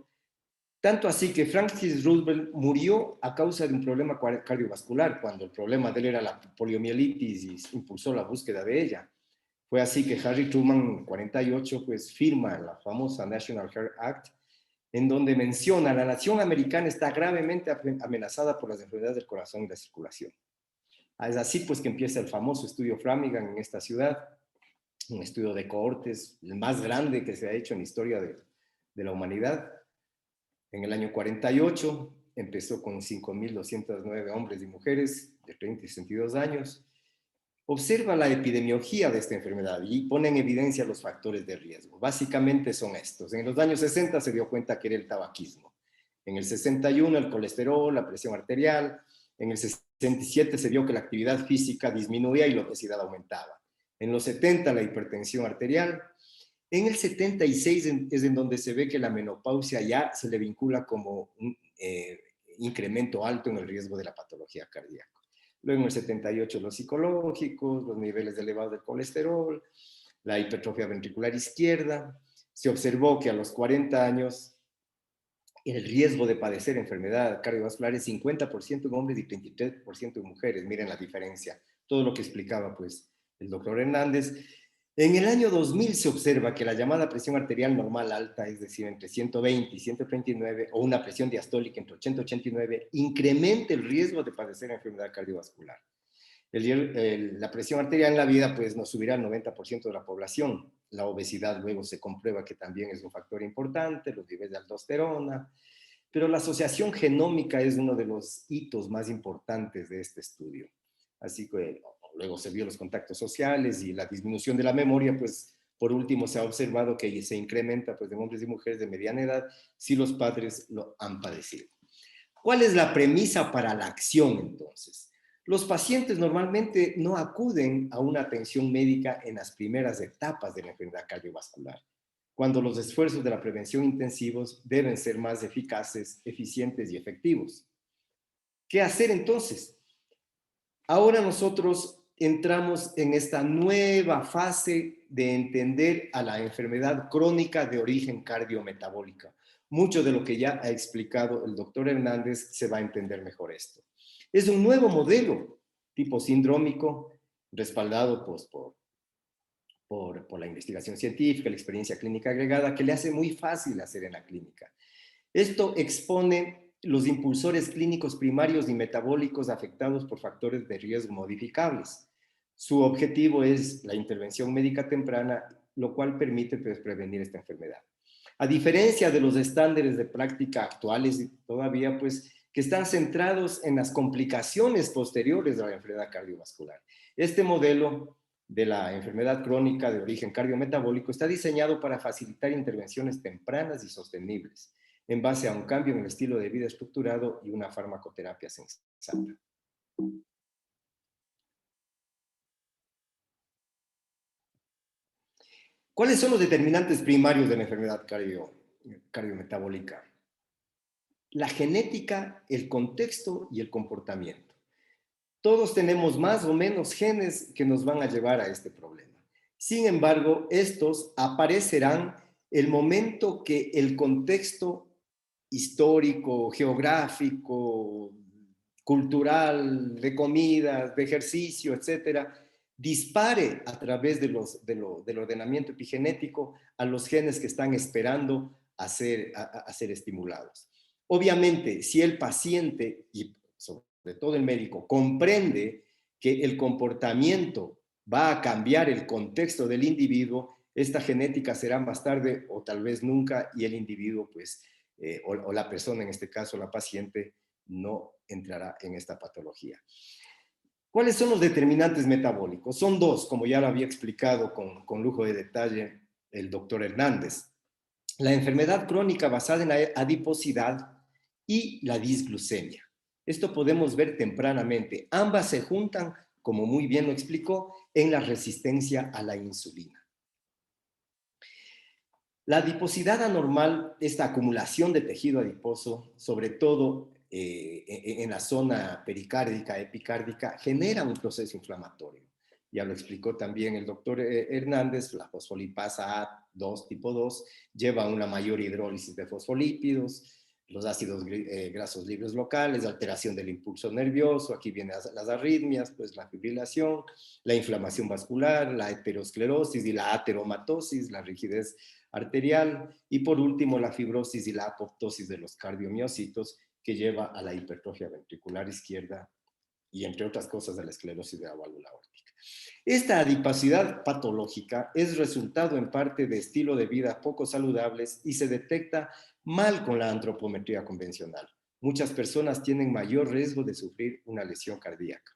Tanto así que Franklin Roosevelt murió a causa de un problema cardiovascular, cuando el problema de él era la poliomielitis y impulsó la búsqueda de ella. Fue así que Harry Truman, en 48, pues firma la famosa National Heart Act, en donde menciona la nación americana está gravemente amenazada por las enfermedades del corazón y la circulación. Es así pues que empieza el famoso estudio Flanagan en esta ciudad, un estudio de cohortes, el más grande que se ha hecho en la historia de la humanidad. En el año 48 empezó con 5.209 hombres y mujeres de 30 y 62 años. Observa la epidemiología de esta enfermedad y pone en evidencia los factores de riesgo. Básicamente son estos. En los años 60 se dio cuenta que era el tabaquismo. En el 61 el colesterol, la presión arterial. En el 67 se vio que la actividad física disminuía y la obesidad aumentaba. En los 70 la hipertensión arterial. En el 76 es en donde se ve que la menopausia ya se le vincula como un incremento alto en el riesgo de la patología cardíaca. Luego en el 78 los psicológicos, los niveles elevados del colesterol, la hipertrofia ventricular izquierda. Se observó que a los 40 años el riesgo de padecer enfermedad cardiovascular es 50% en hombres y 33% en mujeres. Miren la diferencia. Todo lo que explicaba pues el doctor Hernández. En el año 2000 se observa que la llamada presión arterial normal alta, es decir, entre 120 y 139, o una presión diastólica entre 80 y 89, incrementa el riesgo de padecer enfermedad cardiovascular. La presión arterial en la vida pues nos subirá al 90% de la población. La obesidad luego se comprueba que también es un factor importante, los niveles de aldosterona, pero la asociación genómica es uno de los hitos más importantes de este estudio. Así que luego se vio los contactos sociales y la disminución de la memoria, pues por último se ha observado que se incrementa pues en hombres y mujeres de mediana edad si los padres lo han padecido. ¿Cuál es la premisa para la acción entonces? Los pacientes normalmente no acuden a una atención médica en las primeras etapas de la enfermedad cardiovascular, cuando los esfuerzos de la prevención intensivos deben ser más eficaces, eficientes y efectivos. ¿Qué hacer entonces? Ahora nosotros entramos en esta nueva fase de entender a la enfermedad crónica de origen cardiometabólica. Mucho de lo que ya ha explicado el doctor Hernández se va a entender mejor esto. Es un nuevo modelo tipo sindrómico, respaldado pues, por la investigación científica, la experiencia clínica agregada, que le hace muy fácil hacer en la clínica. Esto expone los impulsores clínicos primarios y metabólicos afectados por factores de riesgo modificables. Su objetivo es la intervención médica temprana, lo cual permite pues, prevenir esta enfermedad. A diferencia de los estándares de práctica actuales todavía, pues, que están centrados en las complicaciones posteriores de la enfermedad cardiovascular. Este modelo de la enfermedad crónica de origen cardiometabólico está diseñado para facilitar intervenciones tempranas y sostenibles, en base a un cambio en el estilo de vida estructurado y una farmacoterapia sensata. ¿Cuáles son los determinantes primarios de la enfermedad cardiometabólica? La genética, el contexto y el comportamiento. Todos tenemos más o menos genes que nos van a llevar a este problema. Sin embargo, estos aparecerán el momento que el contexto histórico, geográfico, cultural, de comidas, de ejercicio, etcétera, dispare a través del ordenamiento epigenético a los genes que están esperando a ser estimulados. Obviamente, si el paciente, y sobre todo el médico, comprende que el comportamiento va a cambiar el contexto del individuo, esta genética será más tarde o tal vez nunca, y el individuo, pues, o la persona, en este caso la paciente, no entrará en esta patología. ¿Cuáles son los determinantes metabólicos? Son dos, como ya lo había explicado con lujo de detalle el doctor Hernández. La enfermedad crónica basada en la adiposidad y la disglucemia. Esto podemos ver tempranamente. Ambas se juntan, como muy bien lo explicó, en la resistencia a la insulina. La adiposidad anormal, esta acumulación de tejido adiposo, sobre todo en la zona pericárdica, epicárdica, genera un proceso inflamatorio. Ya lo explicó también el doctor Hernández, la fosfolipasa A2 tipo 2 lleva a una mayor hidrólisis de fosfolípidos, los ácidos grasos libres locales, alteración del impulso nervioso, aquí vienen las arritmias, pues la fibrilación, la inflamación vascular, la aterosclerosis y la ateromatosis, la rigidez arterial, y por último la fibrosis y la apoptosis de los cardiomiocitos, que lleva a la hipertrofia ventricular izquierda y, entre otras cosas, a la esclerosis de la válvula aórtica. Esta adiposidad patológica es resultado en parte de estilo de vida poco saludables y se detecta mal con la antropometría convencional. Muchas personas tienen mayor riesgo de sufrir una lesión cardíaca.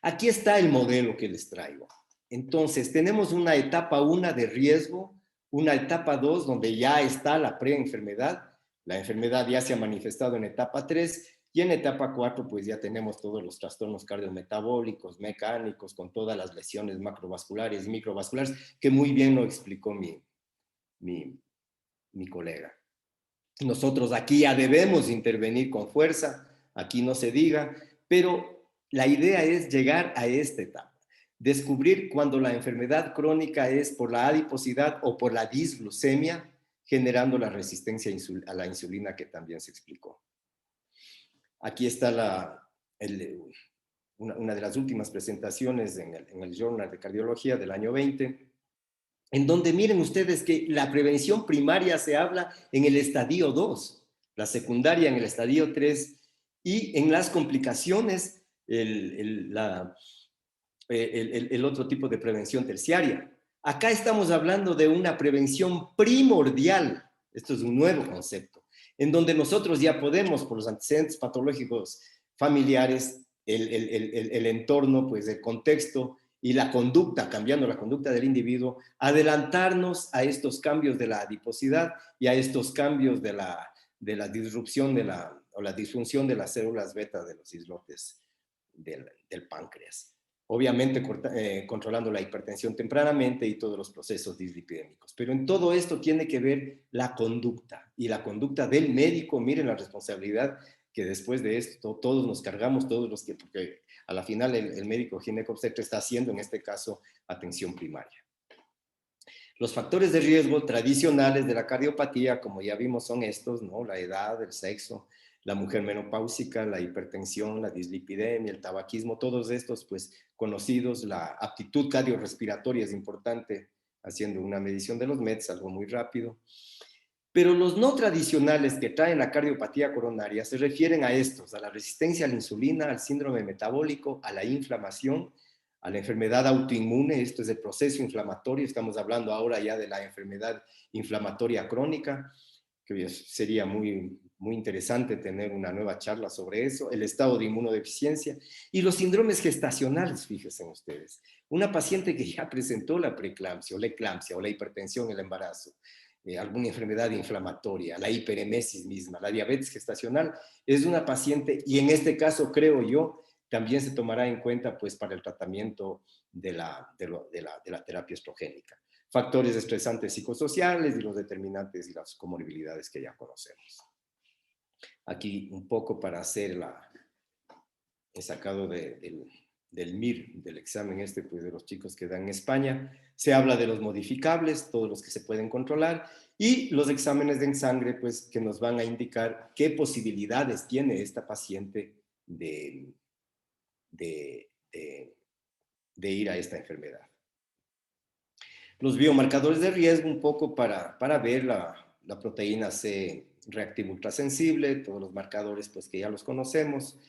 Aquí está el modelo que les traigo. Entonces, tenemos una etapa 1 de riesgo, una etapa 2 donde ya está la preenfermedad, la enfermedad ya se ha manifestado en etapa 3, Y en etapa 4, pues ya tenemos todos los trastornos cardiometabólicos, mecánicos, con todas las lesiones macrovasculares y microvasculares, que muy bien lo explicó mi colega. Nosotros aquí ya debemos intervenir con fuerza, aquí no se diga, pero la idea es llegar a esta etapa, descubrir cuando la enfermedad crónica es por la adiposidad o por la disglucemia, generando la resistencia a la insulina que también se explicó. Aquí está una de las últimas presentaciones en el Journal de Cardiología del año 20, en donde miren ustedes que la prevención primaria se habla en el estadio 2, la secundaria en el estadio 3, y en las complicaciones el otro tipo de prevención terciaria. Acá estamos hablando de una prevención primordial, esto es un nuevo concepto, en donde nosotros ya podemos, por los antecedentes patológicos familiares, el entorno, pues el contexto, y la conducta, cambiando la conducta del individuo, adelantarnos a estos cambios de la adiposidad y a estos cambios de la disrupción o la disfunción de las células beta de los islotes del páncreas. Obviamente controlando la hipertensión tempranamente y todos los procesos dislipidémicos. Pero en todo esto tiene que ver la conducta, y la conducta del médico. Miren la responsabilidad que después de esto todos nos cargamos, todos los que, porque a la final el médico ginecobstetra está haciendo en este caso atención primaria. Los factores de riesgo tradicionales de la cardiopatía, como ya vimos, son estos, ¿no? La edad, el sexo, la mujer menopáusica, la hipertensión, la dislipidemia, el tabaquismo, todos estos pues conocidos. La aptitud cardiorrespiratoria es importante, haciendo una medición de los METs, algo muy rápido. Pero los no tradicionales que traen la cardiopatía coronaria se refieren a estos, a la resistencia a la insulina, al síndrome metabólico, a la inflamación, a la enfermedad autoinmune. Esto es el proceso inflamatorio. Estamos hablando ahora ya de la enfermedad inflamatoria crónica, que sería muy interesante tener una nueva charla sobre eso. El estado de inmunodeficiencia y los síndromes gestacionales, fíjense ustedes. Una paciente que ya presentó la preeclampsia o la hipertensión en el embarazo, alguna enfermedad inflamatoria, la hiperemesis misma, la diabetes gestacional, es una paciente, y en este caso creo yo, también se tomará en cuenta pues para el tratamiento de la terapia estrogénica. Factores estresantes psicosociales y los determinantes y las comorbilidades que ya conocemos. Aquí un poco para hacer he sacado del MIR, del examen pues de los chicos que dan en España. Se habla de los modificables, todos los que se pueden controlar, y los exámenes de sangre, pues, que nos van a indicar qué posibilidades tiene esta paciente de ir a esta enfermedad. Los biomarcadores de riesgo, un poco para ver la proteína C reactiva ultrasensible, todos los marcadores pues que ya los conocemos.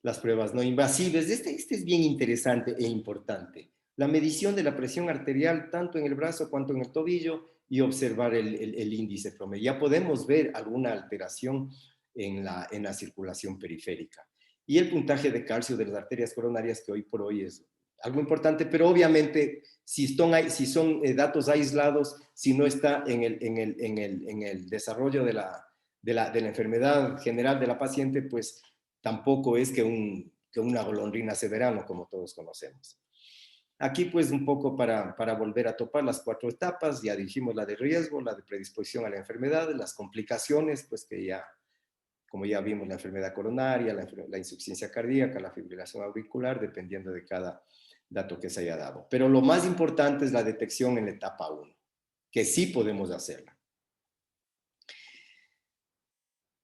Las pruebas no invasivas, este es bien interesante e importante. La medición de la presión arterial tanto en el brazo cuanto en el tobillo, y observar el índice promedio. Ya podemos ver alguna alteración en la circulación periférica. Y el puntaje de calcio de las arterias coronarias, que hoy por hoy es algo importante, pero obviamente si son datos aislados, si no está en el desarrollo de la enfermedad general de la paciente, pues tampoco es que una golondrina hace verano, como todos conocemos. Aquí pues un poco para volver a topar las 4 etapas. Ya dijimos la de riesgo, la de predisposición a la enfermedad, las complicaciones, pues que ya, como ya vimos, la enfermedad coronaria, la insuficiencia cardíaca, la fibrilación auricular, dependiendo de cada dato que se haya dado. Pero lo más importante es la detección en la etapa 1, que sí podemos hacerla.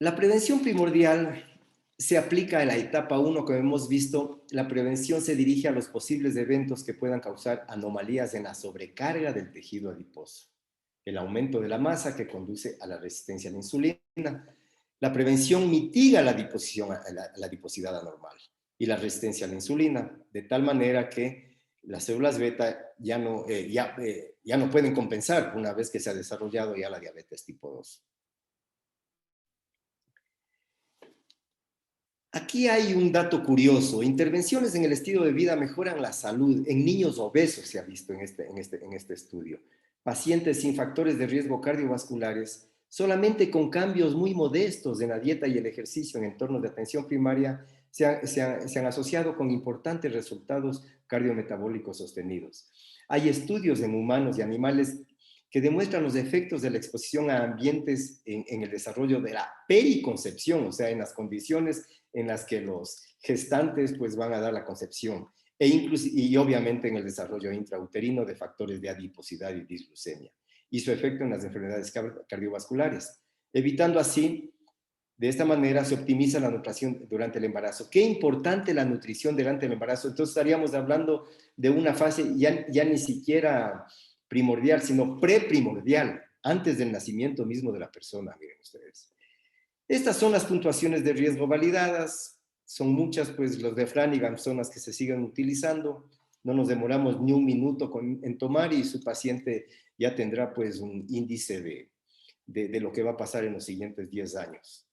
La prevención primordial se aplica en la etapa 1, como hemos visto. La prevención se dirige a los posibles eventos que puedan causar anomalías en la sobrecarga del tejido adiposo, el aumento de la masa que conduce a la resistencia a la insulina. La prevención mitiga la adiposidad anormal y la resistencia a la insulina, de tal manera que las células beta ya no pueden compensar una vez que se ha desarrollado ya la diabetes tipo 2. Aquí hay un dato curioso. Intervenciones en el estilo de vida mejoran la salud en niños obesos, se ha visto en este estudio. Pacientes sin factores de riesgo cardiovasculares Solamente con cambios muy modestos en la dieta y el ejercicio en entornos de atención primaria se han asociado con importantes resultados cardiometabólicos sostenidos. Hay estudios en humanos y animales que demuestran los efectos de la exposición a ambientes en el desarrollo de la periconcepción, o sea, en las condiciones en las que los gestantes pues, van a dar la concepción, y obviamente en el desarrollo intrauterino de factores de adiposidad y disglucemia, y su efecto en las enfermedades cardiovasculares, evitando así, de esta manera se optimiza la nutrición durante el embarazo. Qué importante la nutrición durante el embarazo. Entonces estaríamos hablando de una fase ya ni siquiera primordial, sino preprimordial, antes del nacimiento mismo de la persona, miren ustedes. Estas son las puntuaciones de riesgo validadas, son muchas, pues los de Flanagan son las que se siguen utilizando, no nos demoramos ni un minuto en tomar y su paciente ya tendrá pues un índice de lo que va a pasar en los siguientes 10 años.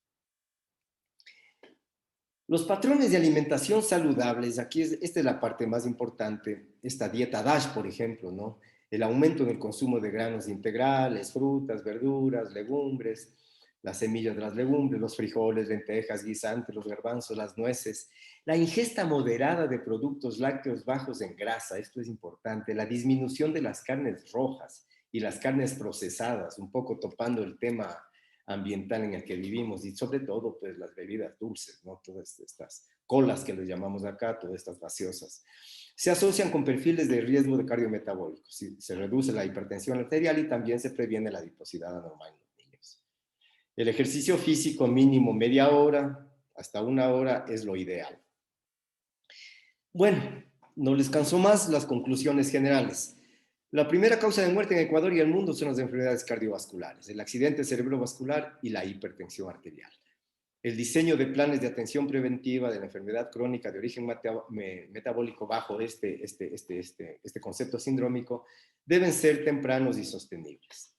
Los patrones de alimentación saludables, aquí esta es la parte más importante, esta dieta DASH, por ejemplo, ¿no? El aumento en el consumo de granos integrales, frutas, verduras, legumbres, las semillas de las legumbres, los frijoles, lentejas, guisantes, los garbanzos, las nueces, la ingesta moderada de productos lácteos bajos en grasa, esto es importante, la disminución de las carnes rojas y las carnes procesadas, un poco topando el tema ambiental en el que vivimos y sobre todo pues las bebidas dulces, ¿no? Todas estas colas que les llamamos acá, todas estas gaseosas, se asocian con perfiles de riesgo de cardiometabólico. Se reduce la hipertensión arterial y también se previene la adiposidad anormal en los niños. El ejercicio físico mínimo media hora hasta una hora es lo ideal. Bueno, no les canso más las conclusiones generales. La primera causa de muerte en Ecuador y el mundo son las enfermedades cardiovasculares, el accidente cerebrovascular y la hipertensión arterial. El diseño de planes de atención preventiva de la enfermedad crónica de origen metabólico bajo este concepto sindrómico deben ser tempranos y sostenibles.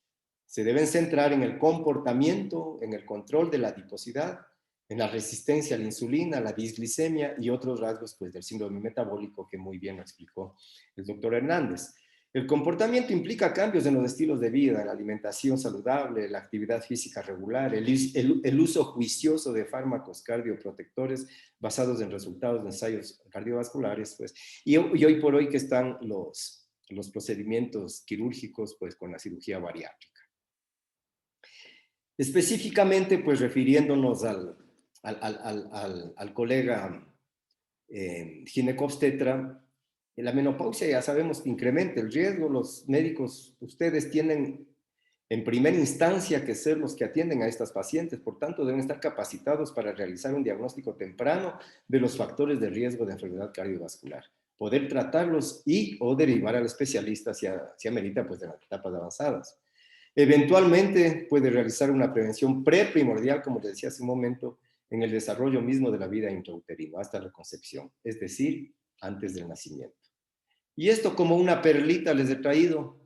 Se deben centrar en el comportamiento, en el control de la adiposidad, en la resistencia a la insulina, la disglicemia y otros rasgos pues, del síndrome metabólico que muy bien lo explicó el doctor Hernández. El comportamiento implica cambios en los estilos de vida, la alimentación saludable, la actividad física regular, el uso juicioso de fármacos cardioprotectores basados en resultados de ensayos cardiovasculares, pues, y hoy por hoy que están los procedimientos quirúrgicos pues, con la cirugía bariátrica. Específicamente, pues refiriéndonos al colega ginecobstetra, en la menopausia ya sabemos que incrementa el riesgo. Los médicos, ustedes tienen en primera instancia que ser los que atienden a estas pacientes, por tanto deben estar capacitados para realizar un diagnóstico temprano de los factores de riesgo de enfermedad cardiovascular, poder tratarlos y o derivar al especialista si amerita pues, de las etapas avanzadas. Eventualmente puede realizar una prevención preprimordial, como les decía hace un momento, en el desarrollo mismo de la vida intrauterina, hasta la concepción, es decir, antes del nacimiento. Y esto como una perlita les he traído,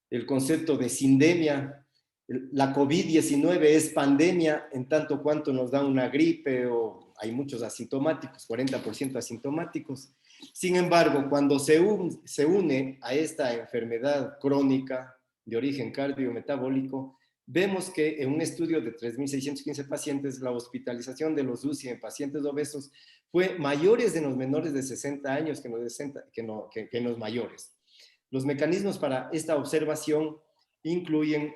el concepto de sindemia. La COVID-19 es pandemia en tanto cuanto nos da una gripe o hay muchos asintomáticos, 40% asintomáticos. Sin embargo, cuando se une a esta enfermedad crónica de origen cardiometabólico, vemos que en un estudio de 3.615 pacientes, la hospitalización de los UCI en pacientes obesos fue mayores en los menores de 60 años que en los mayores. Los mecanismos para esta observación incluyen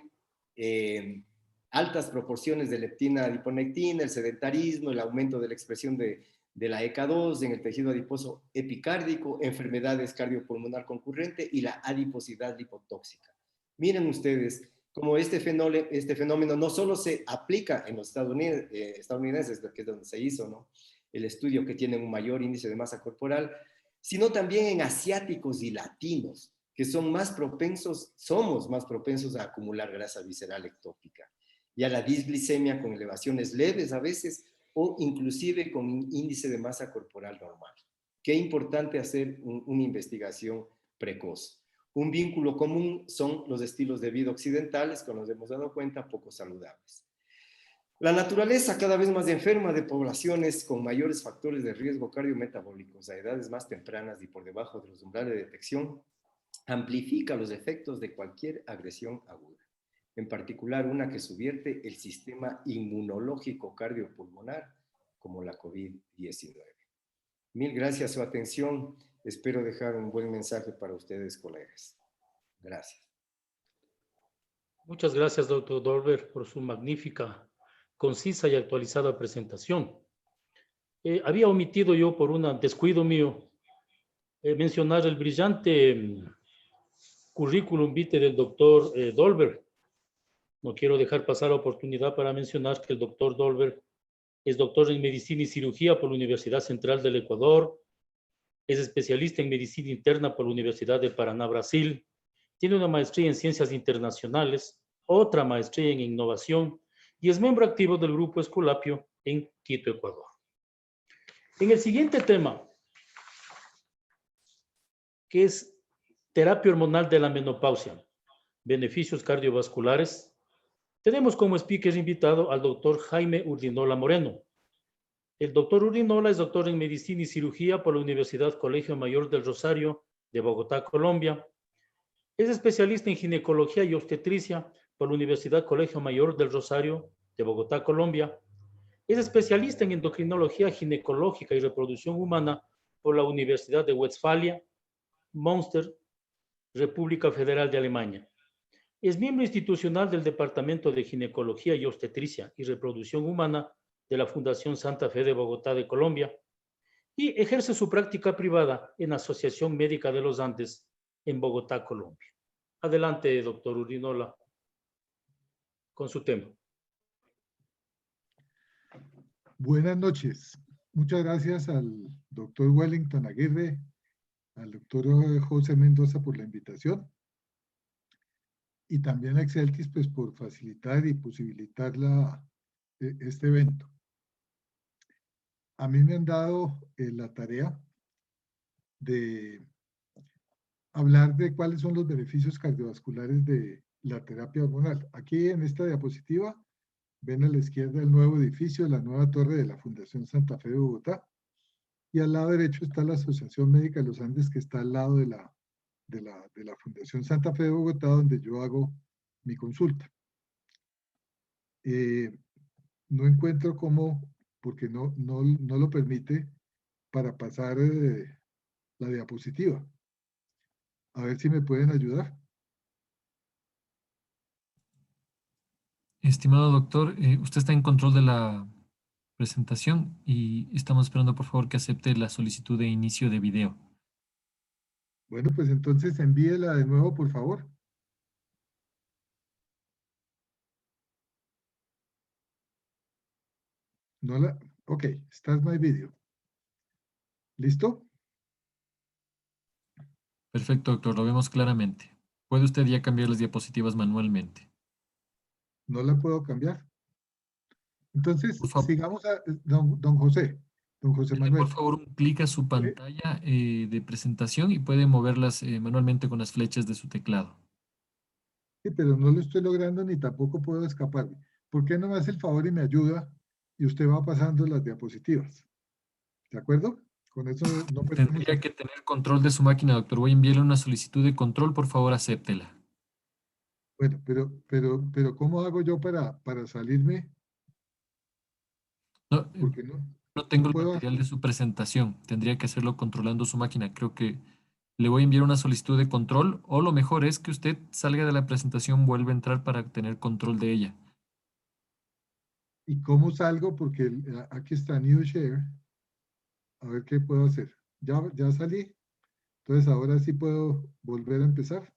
altas proporciones de leptina adiponectina, el sedentarismo, el aumento de la expresión de la ECA2 en el tejido adiposo epicárdico, enfermedades cardiopulmonar concurrente y la adiposidad lipotóxica. Miren ustedes cómo este fenómeno no solo se aplica en los estadounidenses, que es donde se hizo, ¿no? El estudio que tienen un mayor índice de masa corporal, sino también en asiáticos y latinos, que somos más propensos a acumular grasa visceral ectópica y a la disglicemia con elevaciones leves a veces o inclusive con un índice de masa corporal normal. Qué importante hacer una investigación precoz. Un vínculo común son los estilos de vida occidentales, que nos hemos dado cuenta, poco saludables. La naturaleza cada vez más enferma de poblaciones con mayores factores de riesgo cardiometabólicos a edades más tempranas y por debajo de los umbrales de detección amplifica los efectos de cualquier agresión aguda. en particular una que subvierte el sistema inmunológico cardiopulmonar, como la COVID-19. Mil gracias por su atención. Espero dejar un buen mensaje para ustedes, colegas. Gracias. Muchas gracias, doctor Dolber, por su magnífica, concisa y actualizada presentación. Había omitido yo, por un descuido mío, mencionar el brillante currículum vitae del doctor Dolber. No quiero dejar pasar la oportunidad para mencionar que el doctor Dolber es doctor en medicina y cirugía por la Universidad Central del Ecuador, es especialista en medicina interna por la Universidad de Paraná, Brasil, tiene una maestría en ciencias internacionales, otra maestría en innovación y es miembro activo del Grupo Esculapio en Quito, Ecuador. En el siguiente tema, que es terapia hormonal de la menopausia, beneficios cardiovasculares, tenemos como speaker invitado al doctor Jaime Urdinola Moreno. El doctor Urdinola es doctor en medicina y cirugía por la Universidad Colegio Mayor del Rosario de Bogotá, Colombia. Es especialista en ginecología y obstetricia por la Universidad Colegio Mayor del Rosario de Bogotá, Colombia. Es especialista en endocrinología ginecológica y reproducción humana por la Universidad de Westfalia, Münster, República Federal de Alemania. Es miembro institucional del Departamento de Ginecología y Obstetricia y Reproducción Humana de la Fundación Santa Fe de Bogotá de Colombia y ejerce su práctica privada en Asociación Médica de los Andes en Bogotá, Colombia. Adelante, doctor Urdinola, con su tema. Buenas noches. Muchas gracias al doctor Wellington Aguirre, al doctor José Mendoza por la invitación y también a Exceltis pues, por facilitar y posibilitar este evento. A mí me han dado la tarea de hablar de cuáles son los beneficios cardiovasculares de la terapia hormonal. Aquí en esta diapositiva ven a la izquierda el nuevo edificio, la nueva torre de la Fundación Santa Fe de Bogotá, y al lado derecho está la Asociación Médica de los Andes, que está al lado de la Fundación Santa Fe de Bogotá, donde yo hago mi consulta. No encuentro cómo, porque no lo permite, para pasar la diapositiva. A ver si me pueden ayudar. Estimado doctor, usted está en control de la presentación y estamos esperando por favor que acepte la solicitud de inicio de video. Bueno, pues entonces envíela de nuevo, por favor. Ok, start my video. ¿Listo? Perfecto, doctor, lo vemos claramente. ¿Puede usted ya cambiar las diapositivas manualmente? No la puedo cambiar. Entonces, Por favor, sigamos a don José dele, Manuel. por favor un clic a su pantalla de presentación y puede moverlas manualmente con las flechas de su teclado. Sí, pero no lo estoy logrando ni tampoco puedo escaparme. ¿Por qué no me hace el favor y me ayuda y usted va pasando las diapositivas? ¿De acuerdo? Con eso no perdemos. Tendría que tener control de su máquina, doctor. Voy a enviarle una solicitud de control, por favor, acéptela. Bueno, pero ¿cómo hago yo para salirme? No, Porque no tengo el puedo. material de su presentación. Tendría que hacerlo controlando su máquina. Creo que le voy a enviar una solicitud de control o lo mejor es que usted salga de la presentación, vuelva a entrar para tener control de ella. ¿Y cómo salgo? Porque aquí está New Share. A ver qué puedo hacer. Ya salí. Entonces ahora sí puedo volver a empezar.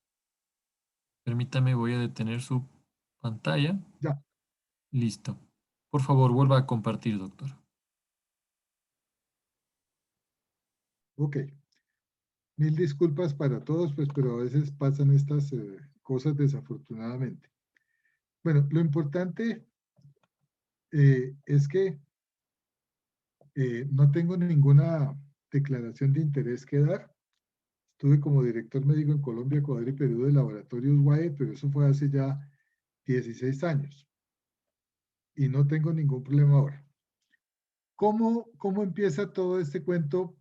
Permítame, voy a detener su pantalla. Ya. Listo. Por favor, vuelva a compartir, doctor. Ok. Mil disculpas para todos, pues, pero a veces pasan estas cosas desafortunadamente. Bueno, lo importante es que no tengo ninguna declaración de interés que dar. Estuve como director médico en Colombia, Ecuador y Perú de Laboratorios Guae, pero eso fue hace ya 16 años. Y no tengo ningún problema ahora. ¿Cómo empieza todo este cuento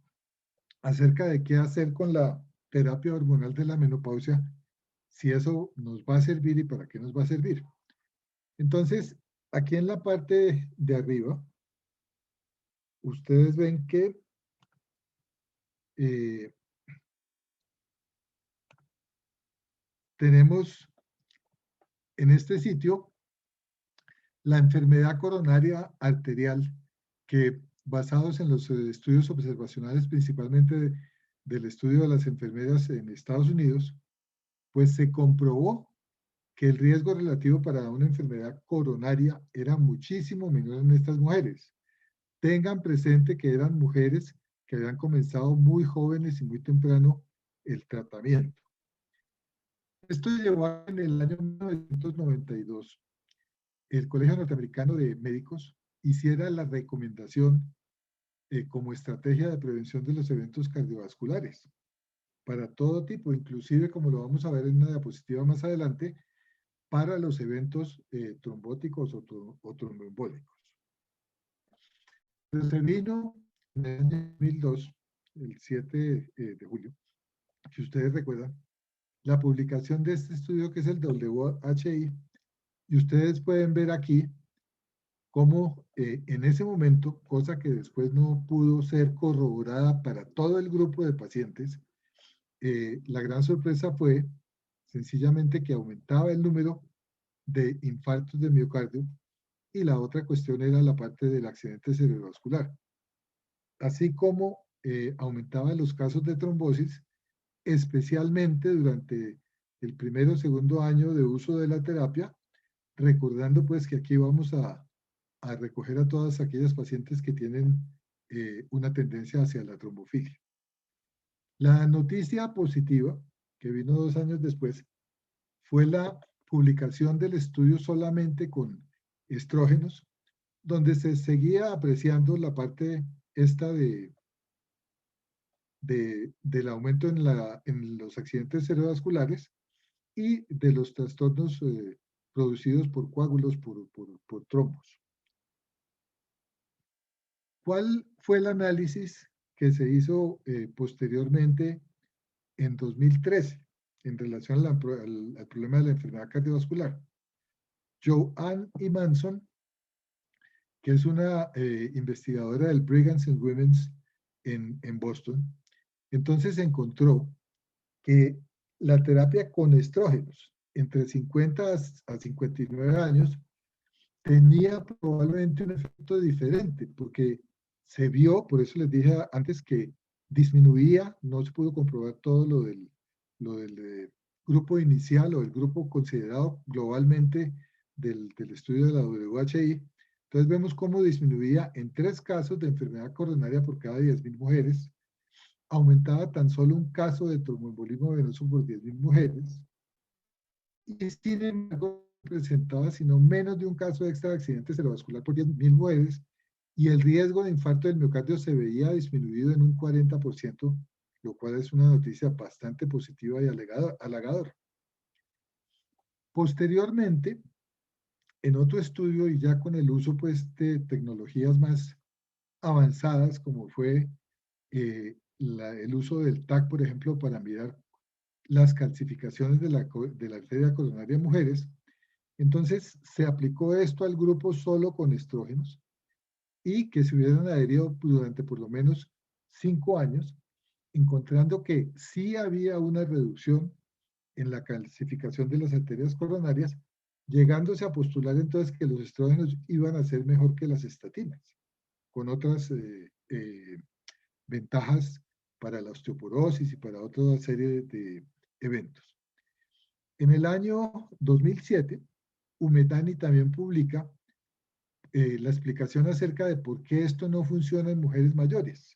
acerca de qué hacer con la terapia hormonal de la menopausia si eso nos va a servir y para qué nos va a servir. Entonces, aquí en la parte de arriba, ustedes ven que tenemos en este sitio la enfermedad coronaria arterial, que basados en los estudios observacionales, principalmente del estudio de las enfermeras en Estados Unidos, pues se comprobó que el riesgo relativo para una enfermedad coronaria era muchísimo menor en estas mujeres. Tengan presente que eran mujeres que habían comenzado muy jóvenes y muy temprano el tratamiento. Esto llevó a en el año 1992 el Colegio Norteamericano de Médicos hiciera la recomendación como estrategia de prevención de los eventos cardiovasculares para todo tipo, inclusive, como lo vamos a ver en una diapositiva más adelante, para los eventos trombóticos o tromboembólicos. Se vino en el año 2002, el 7 de julio, si ustedes recuerdan, la publicación de este estudio que es el WHI, y ustedes pueden ver aquí cómo en ese momento, cosa que después no pudo ser corroborada para todo el grupo de pacientes, la gran sorpresa fue sencillamente que aumentaba el número de infartos de miocardio y la otra cuestión era la parte del accidente cerebrovascular, así como aumentaba los casos de trombosis, especialmente durante el primero o segundo año de uso de la terapia, recordando pues que aquí vamos a recoger a todas aquellas pacientes que tienen una tendencia hacia la trombofilia. La noticia positiva, que vino 2 años después, fue la publicación del estudio solamente con estrógenos, donde se seguía apreciando la parte esta del aumento en los accidentes cerebrovasculares y de los trastornos producidos por coágulos, por trombos. ¿Cuál fue el análisis que se hizo posteriormente en 2013 en relación al problema de la enfermedad cardiovascular? Joanne E. Manson, que es una investigadora del Brigham and Women's en Boston, entonces encontró que la terapia con estrógenos entre 50 a 59 años tenía probablemente un efecto diferente, porque se vio, por eso les dije antes que disminuía, no se pudo comprobar todo lo del grupo inicial o el grupo considerado globalmente del estudio de la WHI. Entonces vemos cómo disminuía en 3 casos de enfermedad coronaria por cada 10.000 mujeres, aumentaba tan solo un caso de tromboembolismo venoso por 10.000 mujeres, y sin embargo presentaba sino menos de un caso extra de accidente cerebrovascular por 10.000 mujeres, y el riesgo de infarto del miocardio se veía disminuido en un 40%, lo cual es una noticia bastante positiva y halagadora. Posteriormente, en otro estudio y ya con el uso pues, de tecnologías más avanzadas, como fue el uso del TAC, por ejemplo, para mirar las calcificaciones de la arteria coronaria en mujeres, entonces se aplicó esto al grupo solo con estrógenos y que se hubieran adherido durante por lo menos 5 años, encontrando que sí había una reducción en la calcificación de las arterias coronarias, llegándose a postular entonces que los estrógenos iban a ser mejor que las estatinas, con otras ventajas para la osteoporosis y para otra serie de eventos. En el año 2007, Umedani también publica la explicación acerca de por qué esto no funciona en mujeres mayores,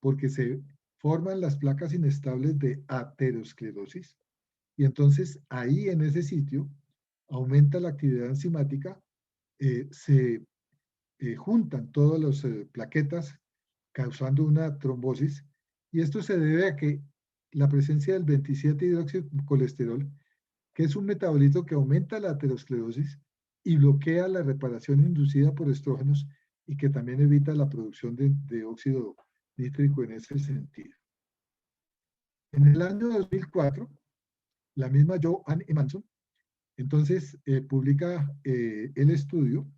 porque se forman las placas inestables de aterosclerosis, y entonces ahí en ese sitio aumenta la actividad enzimática, se juntan todas las plaquetas causando una trombosis, y esto se debe a que la presencia del 27-hidroxicolesterol, que es un metabolito que aumenta la aterosclerosis y bloquea la reparación inducida por estrógenos y que también evita la producción de óxido nítrico en ese sentido. En el año 2004, la misma Joanne Emanson. Entonces, publica el estudio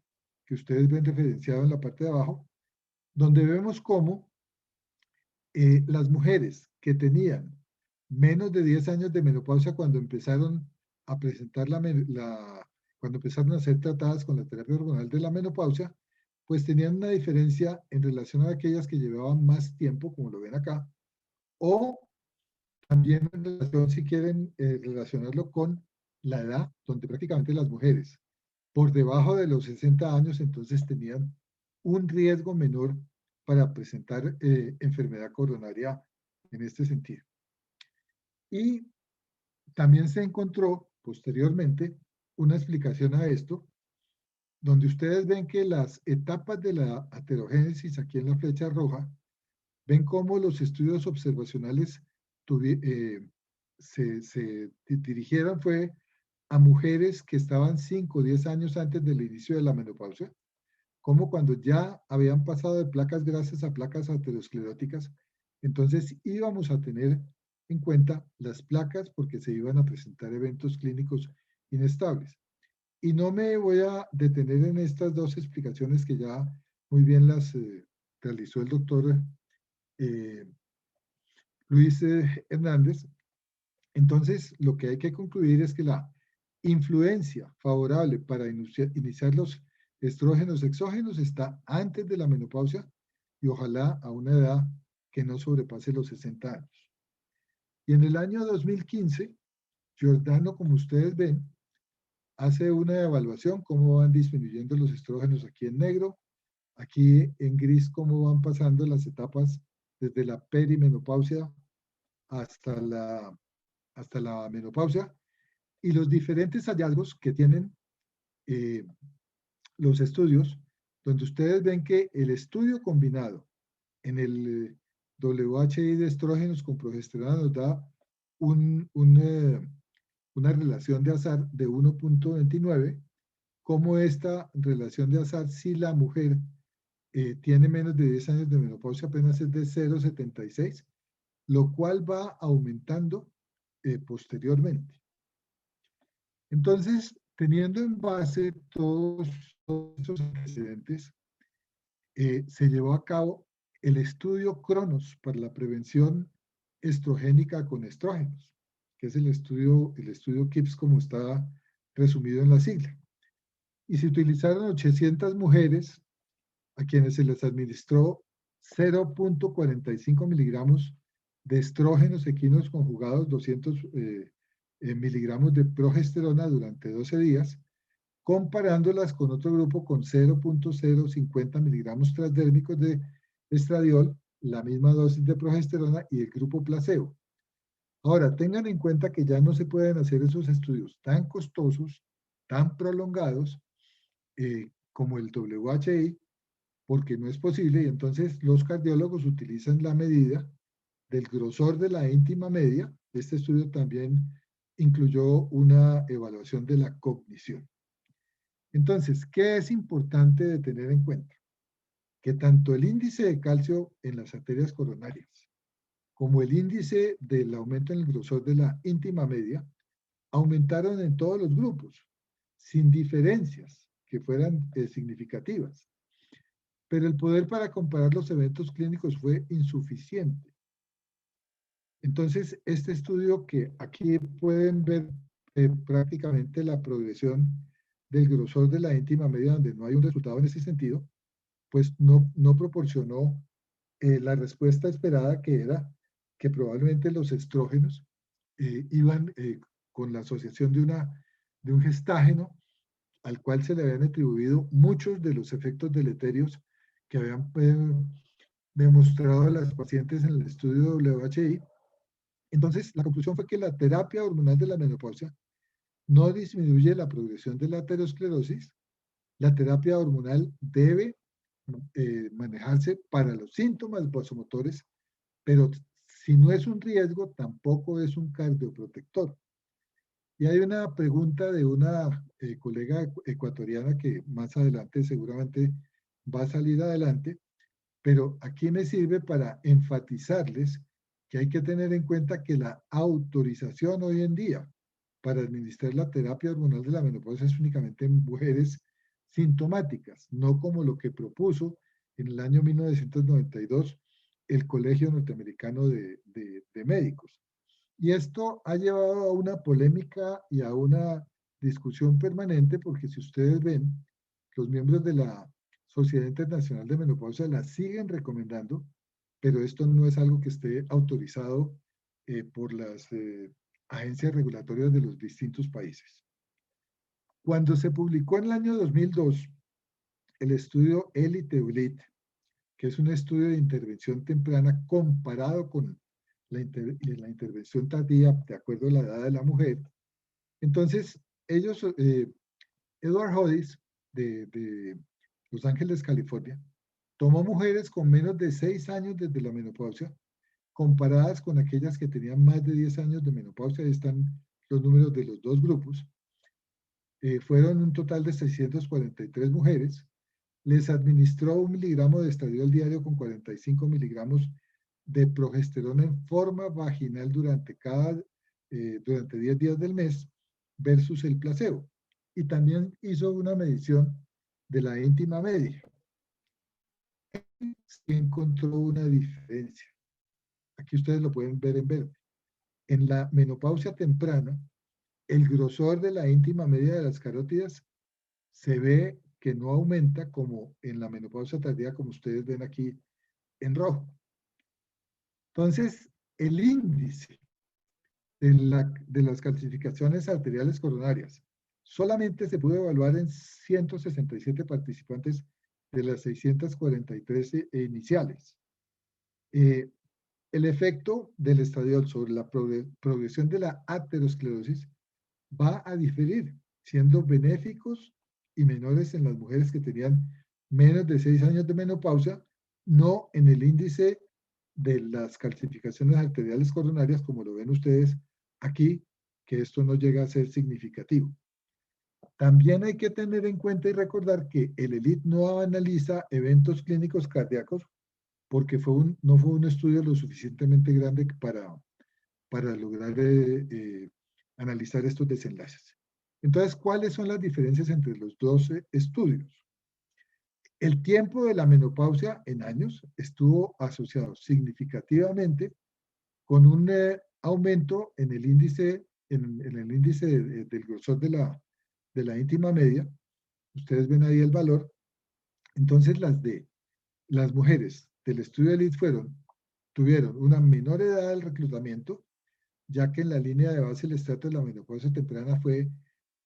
que ustedes ven referenciado en la parte de abajo, donde vemos cómo las mujeres que tenían menos de 10 años de menopausia cuando empezaron a presentar cuando empezaron a ser tratadas con la terapia hormonal de la menopausia, pues tenían una diferencia en relación a aquellas que llevaban más tiempo, como lo ven acá, o también en relación, si quieren relacionarlo con la edad, donde prácticamente las mujeres por debajo de los 60 años entonces tenían un riesgo menor para presentar enfermedad coronaria en este sentido. Y también se encontró posteriormente una explicación a esto, donde ustedes ven que las etapas de la aterogénesis, aquí en la flecha roja, ven cómo los estudios observacionales se dirigieron fue a mujeres que estaban 5 o 10 años antes del inicio de la menopausia, como cuando ya habían pasado de placas grasas a placas ateroscleróticas, entonces íbamos a tener en cuenta las placas porque se iban a presentar eventos clínicos inestables. Y no me voy a detener en estas dos explicaciones que ya muy bien las realizó el doctor Luis Hernández. Entonces, lo que hay que concluir es que la influencia favorable para iniciar los estrógenos exógenos está antes de la menopausia y ojalá a una edad que no sobrepase los 60 años. Y en el año 2015, Giordano, como ustedes ven, hace una evaluación, cómo van disminuyendo los estrógenos aquí en negro, aquí en gris, cómo van pasando las etapas desde la perimenopausia hasta la menopausia, y los diferentes hallazgos que tienen los estudios, donde ustedes ven que el estudio combinado en el WHI de estrógenos con progesterona nos da una relación de azar de 1.29, como esta relación de azar, si la mujer tiene menos de 10 años de menopausia, apenas es de 0.76, lo cual va aumentando posteriormente. Entonces, teniendo en base todos estos antecedentes, se llevó a cabo el estudio Cronos para la prevención estrogénica con estrógenos, que es el estudio KIPS como está resumido en la sigla. Y se utilizaron 800 mujeres a quienes se les administró 0.45 miligramos de estrógenos equinos conjugados, 200 miligramos de progesterona durante 12 días, comparándolas con otro grupo con 0.050 miligramos transdérmicos de estradiol, la misma dosis de progesterona, y el grupo placebo. Ahora, tengan en cuenta que ya no se pueden hacer esos estudios tan costosos, tan prolongados, como el WHI, porque no es posible, y entonces los cardiólogos utilizan la medida del grosor de la íntima media. Este estudio también incluyó una evaluación de la cognición. Entonces, ¿qué es importante de tener en cuenta? Que tanto el índice de calcio en las arterias coronarias como el índice del aumento en el grosor de la íntima media aumentaron en todos los grupos, sin diferencias que fueran significativas. Pero el poder para comparar los eventos clínicos fue insuficiente. Entonces, este estudio que aquí pueden ver prácticamente la progresión del grosor de la íntima media, donde no hay un resultado en ese sentido, pues no proporcionó la respuesta esperada, que era que probablemente los estrógenos iban con la asociación de un gestágeno al cual se le habían atribuido muchos de los efectos deleterios que habían demostrado las pacientes en el estudio WHI. Entonces, la conclusión fue que la terapia hormonal de la menopausia no disminuye la progresión de la aterosclerosis. La terapia hormonal debe manejarse para los síntomas vasomotores, pero si no es un riesgo, tampoco es un cardioprotector. Y hay una pregunta de una colega ecuatoriana que más adelante seguramente va a salir adelante, pero aquí me sirve para enfatizarles que hay que tener en cuenta que la autorización hoy en día para administrar la terapia hormonal de la menopausia es únicamente en mujeres sintomáticas, no como lo que propuso en el año 1992 el Colegio Norteamericano de Médicos. Y esto ha llevado a una polémica y a una discusión permanente, porque si ustedes ven, los miembros de la Sociedad Internacional de Menopausia la siguen recomendando, pero esto no es algo que esté autorizado por las agencias regulatorias de los distintos países. Cuando se publicó en el año 2002 el estudio ELITE-OLIT, que es un estudio de intervención temprana comparado con la intervención tardía de acuerdo a la edad de la mujer, entonces ellos, Edward Hodis de Los Ángeles, California, tomó mujeres con menos de 6 años desde la menopausia, comparadas con aquellas que tenían más de 10 años de menopausia. Ahí están los números de los dos grupos. Fueron un total de 643 mujeres. Les administró 1 miligramo de estradiol diario con 45 miligramos de progesterona en forma vaginal durante 10 días del mes versus el placebo. Y también hizo una medición de la íntima media. Encontró una diferencia. Aquí ustedes lo pueden ver en verde. En la menopausia temprana, el grosor de la íntima media de las carótidas se ve que no aumenta como en la menopausia tardía, como ustedes ven aquí en rojo. Entonces, el índice de las calcificaciones arteriales coronarias solamente se pudo evaluar en 167 participantes de las 643 iniciales. El efecto del estradiol sobre la progresión de la aterosclerosis va a diferir, siendo benéficos y menores en las mujeres que tenían menos de 6 años de menopausia, no en el índice de las calcificaciones arteriales coronarias, como lo ven ustedes aquí, que esto no llega a ser significativo. También hay que tener en cuenta y recordar que el ELIT no analiza eventos clínicos cardíacos porque no fue un estudio lo suficientemente grande para lograr analizar estos desenlaces. Entonces, ¿cuáles son las diferencias entre los dos estudios? El tiempo de la menopausia en años estuvo asociado significativamente con un aumento en el índice, del grosor de la íntima media. Ustedes ven ahí el valor. Entonces, las mujeres del estudio ELIT tuvieron una menor edad del reclutamiento, ya que en la línea de base el estrato de la menopausia temprana fue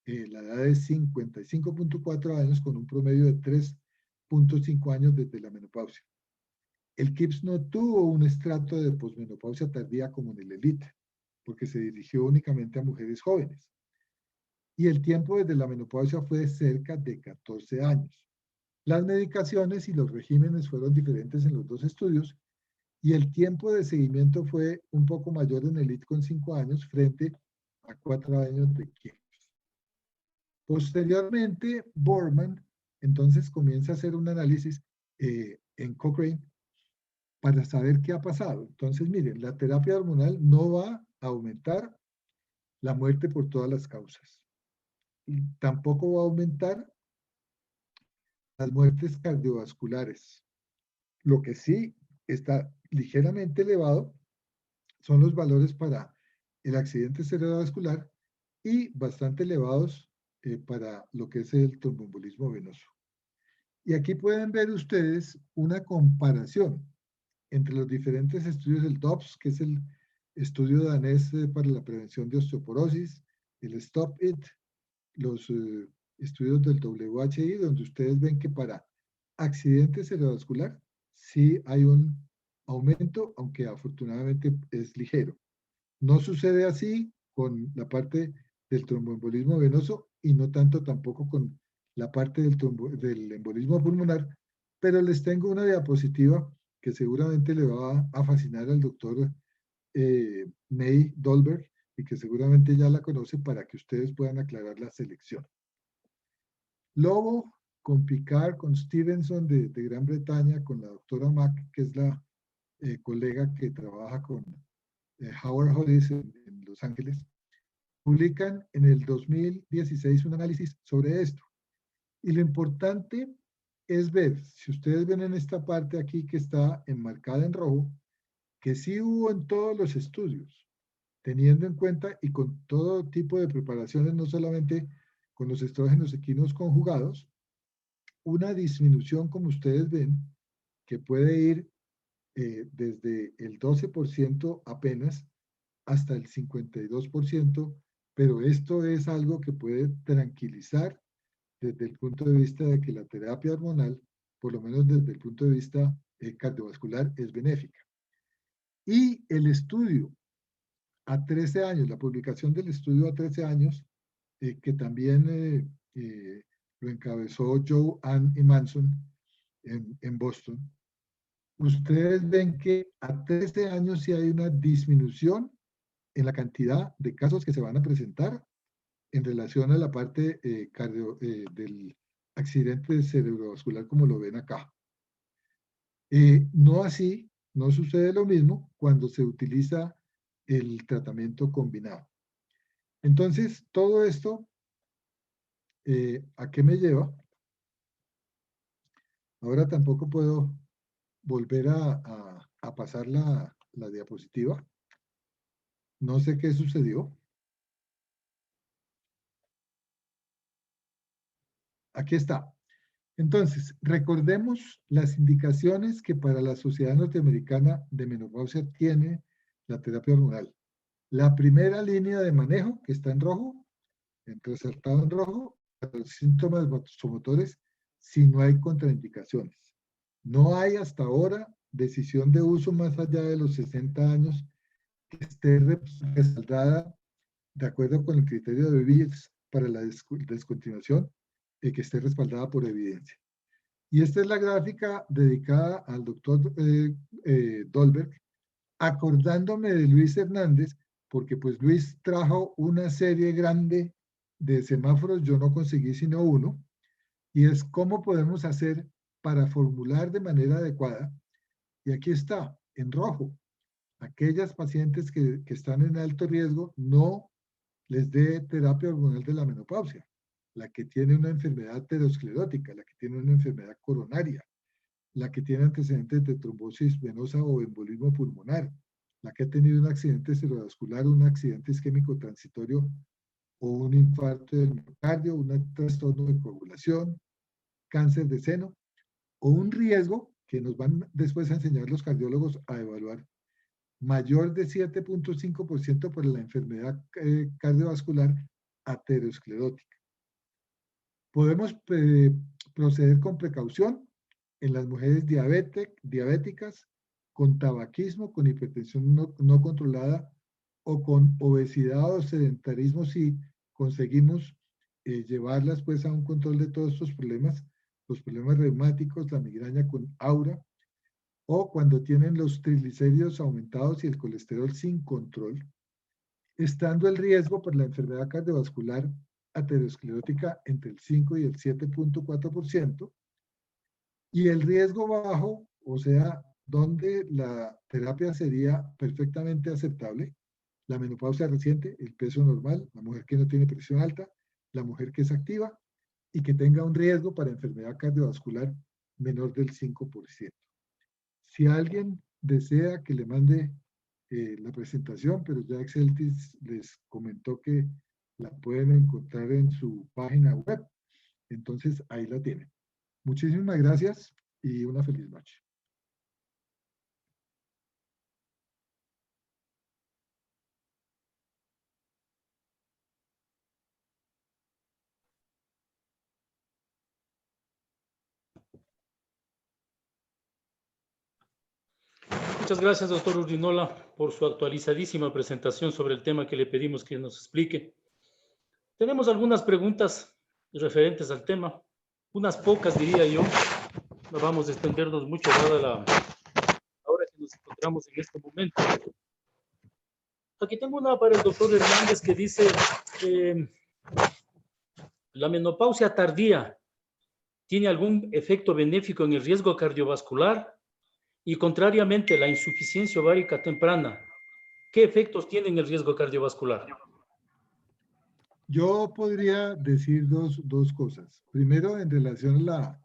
la edad de 55.4 años con un promedio de 3.5 años desde la menopausia. El KIPS no tuvo un estrato de posmenopausia tardía como en el ELIT, porque se dirigió únicamente a mujeres jóvenes. Y el tiempo desde la menopausia fue de cerca de 14 años. Las medicaciones y los regímenes fueron diferentes en los dos estudios, y el tiempo de seguimiento fue un poco mayor en el ELIT con 5 años frente a 4 años de KIPS. Posteriormente, Borman entonces comienza a hacer un análisis en Cochrane para saber qué ha pasado. Entonces, miren, la terapia hormonal no va a aumentar la muerte por todas las causas. Y tampoco va a aumentar las muertes cardiovasculares. Lo que sí está ligeramente elevado son los valores para el accidente cerebrovascular y bastante elevados para lo que es el tromboembolismo venoso. Y aquí pueden ver ustedes una comparación entre los diferentes estudios del DOPS, que es el estudio danés para la prevención de osteoporosis, el STOP-IT, los estudios del WHI, donde ustedes ven que para accidente cerebrovascular sí hay un aumento, aunque afortunadamente es ligero. No sucede así con la parte del tromboembolismo venoso y no tanto tampoco con la parte del embolismo pulmonar, pero les tengo una diapositiva que seguramente le va a fascinar al doctor Ney Dolberg y que seguramente ya la conoce para que ustedes puedan aclarar la selección. Lobo con Picard, con Stevenson de Gran Bretaña, con la doctora Mack, que es la colega que trabaja con Howard Hodis en Los Ángeles, publican en el 2016 un análisis sobre esto. Y lo importante es ver, si ustedes ven en esta parte aquí que está enmarcada en rojo, que sí hubo en todos los estudios, teniendo en cuenta y con todo tipo de preparaciones, no solamente con los estrógenos equinos conjugados, una disminución, como ustedes ven, que puede ir desde el 12% apenas hasta el 52%, pero esto es algo que puede tranquilizar desde el punto de vista de que la terapia hormonal, por lo menos desde el punto de vista cardiovascular, es benéfica. Y el estudio a 13 años, la publicación del estudio a 13 años, que también lo encabezó Joe, Ann y Manson en Boston, ustedes ven que a 13 años sí hay una disminución en la cantidad de casos que se van a presentar en relación a la parte del accidente cerebrovascular, como lo ven acá. No así, no sucede lo mismo cuando se utiliza el tratamiento combinado. Entonces, todo esto, ¿a qué me lleva? Ahora tampoco puedo volver a pasar la diapositiva. No sé qué sucedió. Aquí está. Entonces, recordemos las indicaciones que para la Sociedad Norteamericana de Menopausia tiene la terapia hormonal. La primera línea de manejo, que está en rojo, resaltado en rojo, los síntomas vasomotores, si no hay contraindicaciones. No hay hasta ahora decisión de uso más allá de los 60 años que esté respaldada de acuerdo con el criterio de BIES para la descontinuación, que esté respaldada por evidencia. Y esta es la gráfica dedicada al doctor Dolberg, acordándome de Luis Hernández, porque pues Luis trajo una serie grande de semáforos, yo no conseguí sino uno, y es cómo podemos hacer para formular de manera adecuada. Y aquí está, en rojo, aquellas pacientes que están en alto riesgo, no les dé terapia hormonal de la menopausia. La que tiene una enfermedad aterosclerótica, la que tiene una enfermedad coronaria, la que tiene antecedentes de trombosis venosa o embolismo pulmonar, la que ha tenido un accidente cerebrovascular, un accidente isquémico transitorio o un infarto del miocardio, un trastorno de coagulación, cáncer de seno o un riesgo que nos van después a enseñar los cardiólogos a evaluar, mayor de 7.5% por la enfermedad cardiovascular aterosclerótica. Podemos proceder con precaución en las mujeres diabéticas, con tabaquismo, con hipertensión no controlada o con obesidad o sedentarismo si conseguimos llevarlas pues a un control de todos estos problemas, los problemas reumáticos, la migraña con aura, o cuando tienen los triglicéridos aumentados y el colesterol sin control, estando el riesgo por la enfermedad cardiovascular aterosclerótica entre el 5 y el 7.4%, y el riesgo bajo, o sea, donde la terapia sería perfectamente aceptable, la menopausia reciente, el peso normal, la mujer que no tiene presión alta, la mujer que es activa y que tenga un riesgo para enfermedad cardiovascular menor del 5%. Si alguien desea que le mande la presentación, pero ya Exceltis les comentó que la pueden encontrar en su página web, entonces ahí la tienen. Muchísimas gracias y una feliz noche. Muchas gracias, doctor Urrinola, por su actualizadísima presentación sobre el tema que le pedimos que nos explique. Tenemos algunas preguntas referentes al tema, unas pocas diría yo. No vamos a extendernos mucho dada la hora que nos encontramos en este momento. Aquí tengo una para el doctor Hernández que dice, ¿la menopausia tardía tiene algún efecto benéfico en el riesgo cardiovascular? Y contrariamente, la insuficiencia ovárica temprana, ¿qué efectos tiene en el riesgo cardiovascular? Yo podría decir dos cosas. Primero, en relación a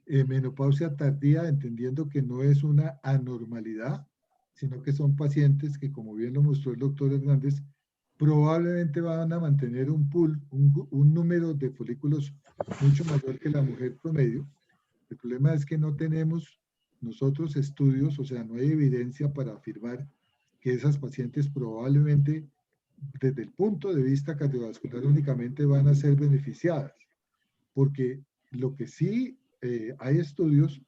la menopausia tardía, entendiendo que no es una anormalidad, sino que son pacientes que, como bien lo mostró el doctor Hernández, probablemente van a mantener un pool, un número de folículos mucho mayor que la mujer promedio. El problema es que no tenemos nosotros estudios, o sea, no hay evidencia para afirmar que esas pacientes probablemente, desde el punto de vista cardiovascular, únicamente van a ser beneficiadas. Porque lo que sí hay estudios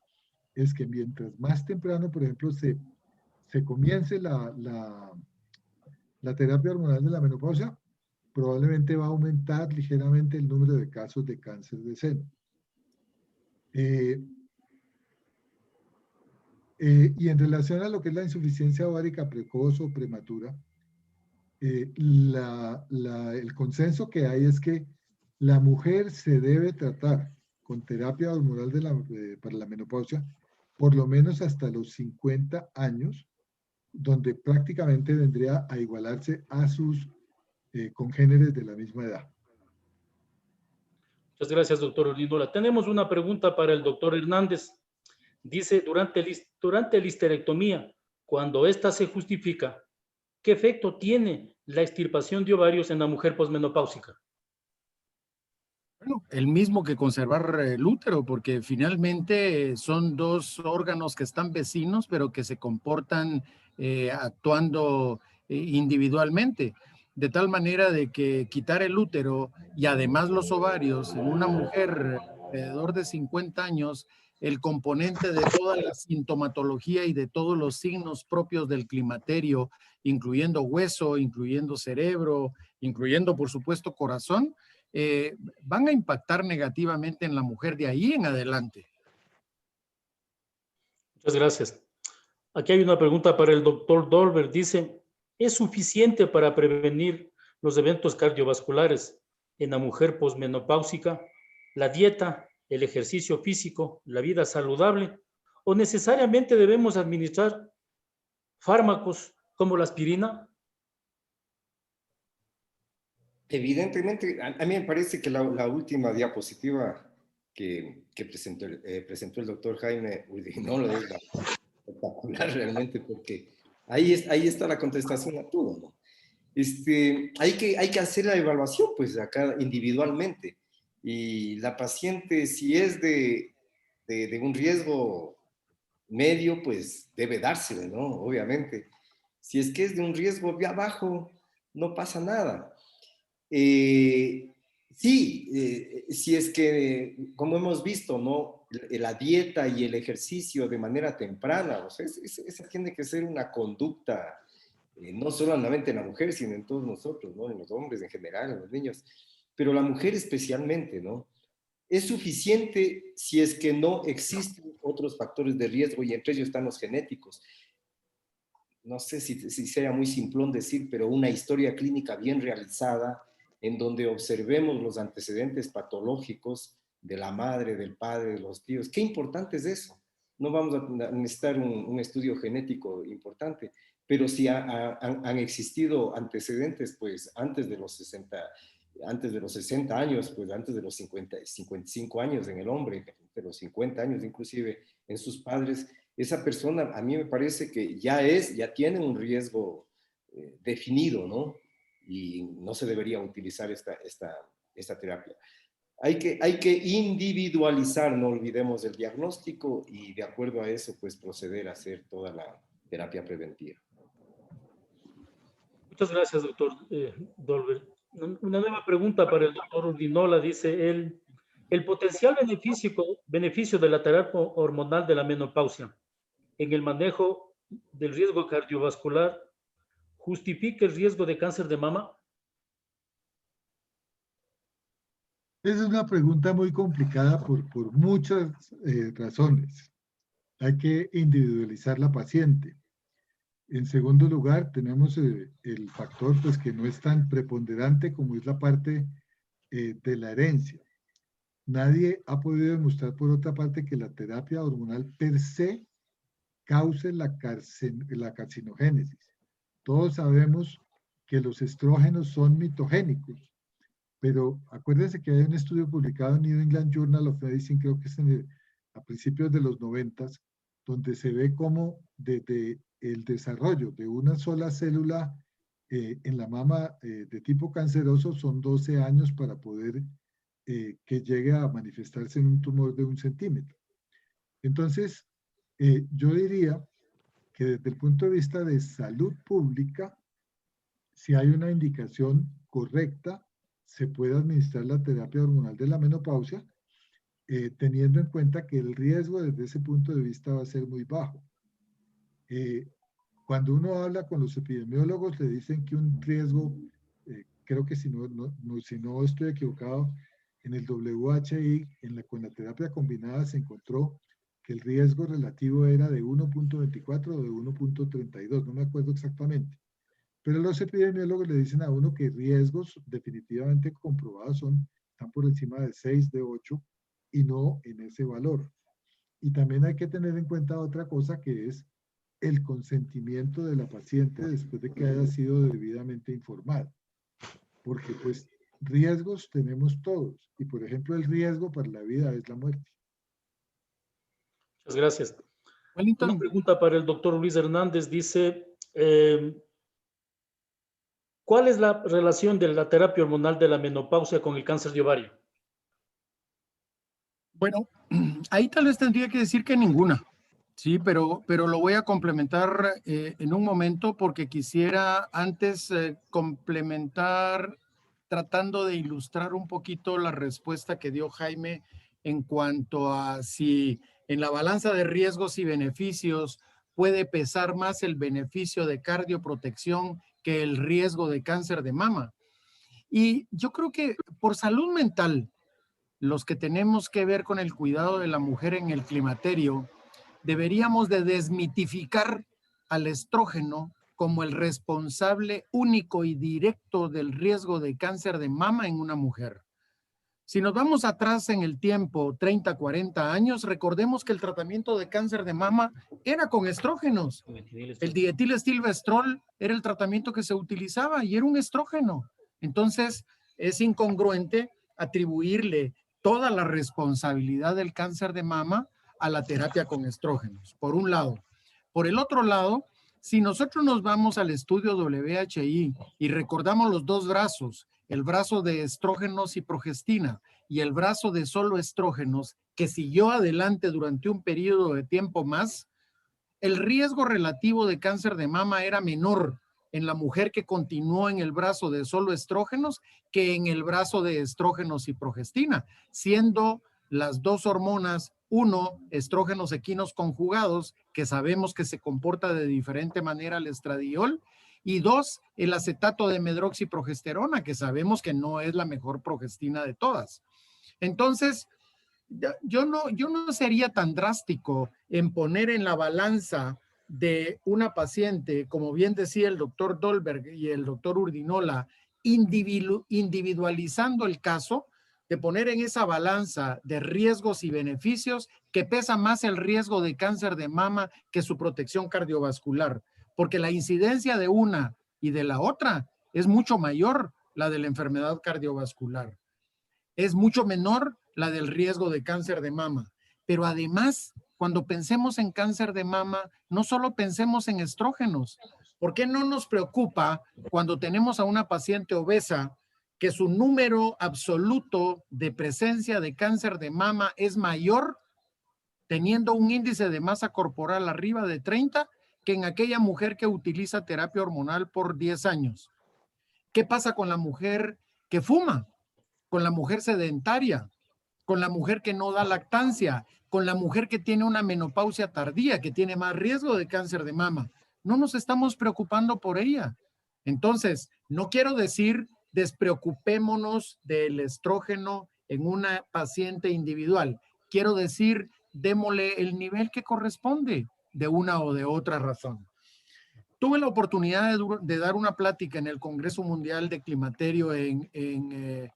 es que mientras más temprano, por ejemplo, se comience la terapia hormonal de la menopausia, probablemente va a aumentar ligeramente el número de casos de cáncer de seno. Y en relación a lo que es la insuficiencia ovárica precoz o prematura, el consenso que hay es que la mujer se debe tratar con terapia hormonal para la menopausia por lo menos hasta los 50 años, donde prácticamente vendría a igualarse a sus congéneres de la misma edad. Muchas gracias, doctor Urdinola. Tenemos una pregunta para el doctor Hernández. Dice, durante la histerectomía, cuando ésta se justifica, ¿qué efecto tiene la extirpación de ovarios en la mujer posmenopáusica? Bueno, el mismo que conservar el útero, porque finalmente son dos órganos que están vecinos, pero que se comportan actuando individualmente, de tal manera de que quitar el útero y además los ovarios en una mujer alrededor de 50 años, el componente de toda la sintomatología y de todos los signos propios del climaterio, incluyendo hueso, incluyendo cerebro, incluyendo, por supuesto, corazón, van a impactar negativamente en la mujer de ahí en adelante. Muchas gracias. Aquí hay una pregunta para el doctor Dolber. Dice, ¿es suficiente para prevenir los eventos cardiovasculares en la mujer posmenopáusica la dieta, el ejercicio físico, la vida saludable? ¿O necesariamente debemos administrar fármacos como la aspirina? Evidentemente, a mí me parece que la última diapositiva que presentó el doctor Jaime Urdinola es espectacular realmente, porque ahí está la contestación a todo, ¿no? Hay que hacer la evaluación, pues, acá individualmente. Y la paciente, si es de un riesgo medio, pues debe dársele, ¿no? Obviamente. Si es que es de un riesgo de abajo, no pasa nada. Sí, si es que, como hemos visto, ¿no? La dieta y el ejercicio de manera temprana, o sea, esa tiene que ser una conducta, no solamente en la mujer, sino en todos nosotros, ¿no? En los hombres en general, en los niños, pero la mujer especialmente, ¿no? Es suficiente si es que no existen otros factores de riesgo y entre ellos están los genéticos. No sé si sea muy simplón decir, pero una historia clínica bien realizada en donde observemos los antecedentes patológicos de la madre, del padre, de los tíos. Qué importante es eso. No vamos a necesitar un estudio genético importante, pero si han existido antecedentes, pues antes de los 60 años, pues antes de los 55 años en el hombre, de los 50 años inclusive en sus padres, esa persona a mí me parece que ya tiene un riesgo definido, ¿no? Y no se debería utilizar esta terapia. Hay que individualizar, no olvidemos el diagnóstico y de acuerdo a eso, pues proceder a hacer toda la terapia preventiva. Muchas gracias, doctor Dolber. Una nueva pregunta para el doctor Urdinola. Dice él, el potencial beneficio de la terapia hormonal de la menopausia en el manejo del riesgo cardiovascular justifica el riesgo de cáncer de mama. Esa es una pregunta muy complicada por muchas razones. Hay que individualizar la paciente. En segundo lugar, tenemos el factor pues, que no es tan preponderante como es la parte de la herencia. Nadie ha podido demostrar, por otra parte, que la terapia hormonal per se cause la carcinogénesis. Todos sabemos que los estrógenos son mitogénicos pero acuérdense que hay un estudio publicado en New England Journal of Medicine, creo que es a principios de los 90, donde se ve cómo desde el desarrollo de una sola célula en la mama de tipo canceroso son 12 años para poder que llegue a manifestarse en un tumor de 1 centímetro. Entonces, yo diría que desde el punto de vista de salud pública, si hay una indicación correcta, se puede administrar la terapia hormonal de la menopausia, teniendo en cuenta que el riesgo desde ese punto de vista va a ser muy bajo. Cuando uno habla con los epidemiólogos, le dicen que un riesgo, creo que si no estoy equivocado, en el WHI, con la terapia combinada se encontró que el riesgo relativo era de 1.24 o de 1.32, no me acuerdo exactamente. Pero los epidemiólogos le dicen a uno que riesgos definitivamente comprobados están por encima de 6, de 8, y no en ese valor. Y también hay que tener en cuenta otra cosa, que es el consentimiento de la paciente después de que haya sido debidamente informada. Porque pues riesgos tenemos todos, y por ejemplo el riesgo para la vida es la muerte. Muchas gracias. Wellington. Una pregunta para el doctor Luis Hernández. Dice, ¿cuál es la relación de la terapia hormonal de la menopausia con el cáncer de ovario? Bueno, ahí tal vez tendría que decir que ninguna. Sí, pero lo voy a complementar en un momento, porque quisiera antes complementar tratando de ilustrar un poquito la respuesta que dio Jaime en cuanto a si en la balanza de riesgos y beneficios puede pesar más el beneficio de cardioprotección que el riesgo de cáncer de mama. Y yo creo que por salud mental, los que tenemos que ver con el cuidado de la mujer en el climaterio, deberíamos de desmitificar al estrógeno como el responsable único y directo del riesgo de cáncer de mama en una mujer. Si nos vamos atrás en el tiempo, 30, 40 años, recordemos que el tratamiento de cáncer de mama era con estrógenos. El dietilestilbestrol era el tratamiento que se utilizaba y era un estrógeno. Entonces, es incongruente atribuirle toda la responsabilidad del cáncer de mama a la terapia con estrógenos, por un lado. Por el otro lado, si nosotros nos vamos al estudio WHI y recordamos los dos brazos, el brazo de estrógenos y progestina y el brazo de solo estrógenos, que siguió adelante durante un periodo de tiempo más, el riesgo relativo de cáncer de mama era menor en la mujer que continuó en el brazo de solo estrógenos que en el brazo de estrógenos y progestina, siendo las dos hormonas, uno, estrógenos equinos conjugados, que sabemos que se comporta de diferente manera el estradiol, y dos, el acetato de medroxiprogesterona, que sabemos que no es la mejor progestina de todas. Entonces, yo no sería tan drástico en poner en la balanza de una paciente, como bien decía el doctor Dolberg y el doctor Urdinola, individualizando el caso, de poner en esa balanza de riesgos y beneficios que pesa más el riesgo de cáncer de mama que su protección cardiovascular, porque la incidencia de una y de la otra es mucho mayor, la de la enfermedad cardiovascular. Es mucho menor la del riesgo de cáncer de mama. Pero además, cuando pensemos en cáncer de mama, no solo pensemos en estrógenos. ¿Por qué no nos preocupa cuando tenemos a una paciente obesa que su número absoluto de presencia de cáncer de mama es mayor, teniendo un índice de masa corporal arriba de 30, que en aquella mujer que utiliza terapia hormonal por 10 años? ¿Qué pasa con la mujer que fuma? Con la mujer sedentaria, con la mujer que no da lactancia, con la mujer que tiene una menopausia tardía, que tiene más riesgo de cáncer de mama. No nos estamos preocupando por ella. Entonces, no quiero decir despreocupémonos del estrógeno en una paciente individual. Quiero decir, démosle el nivel que corresponde de una o de otra razón. Tuve la oportunidad de dar una plática en el Congreso Mundial de Climaterio en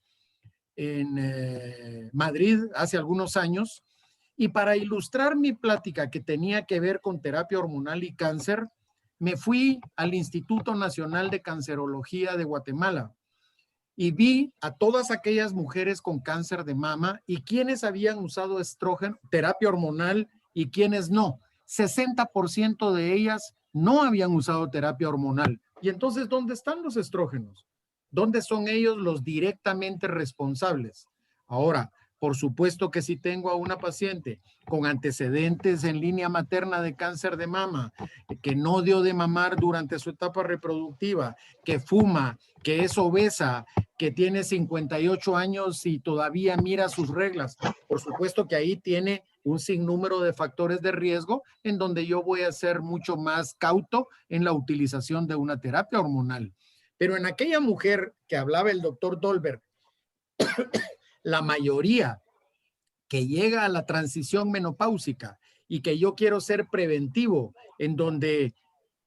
Madrid hace algunos años, y para ilustrar mi plática que tenía que ver con terapia hormonal y cáncer, me fui al Instituto Nacional de Cancerología de Guatemala y vi a todas aquellas mujeres con cáncer de mama y quienes habían usado estrógeno, terapia hormonal y quienes no. 60% de ellas no habían usado terapia hormonal. Y entonces, ¿dónde están los estrógenos? ¿Dónde son ellos los directamente responsables? Ahora, por supuesto que si tengo a una paciente con antecedentes en línea materna de cáncer de mama, que no dio de mamar durante su etapa reproductiva, que fuma, que es obesa, que tiene 58 años y todavía mira sus reglas, por supuesto que ahí tiene un sinnúmero de factores de riesgo en donde yo voy a ser mucho más cauto en la utilización de una terapia hormonal. Pero en aquella mujer que hablaba el doctor Dolberg, la mayoría que llega a la transición menopáusica y que yo quiero ser preventivo, en donde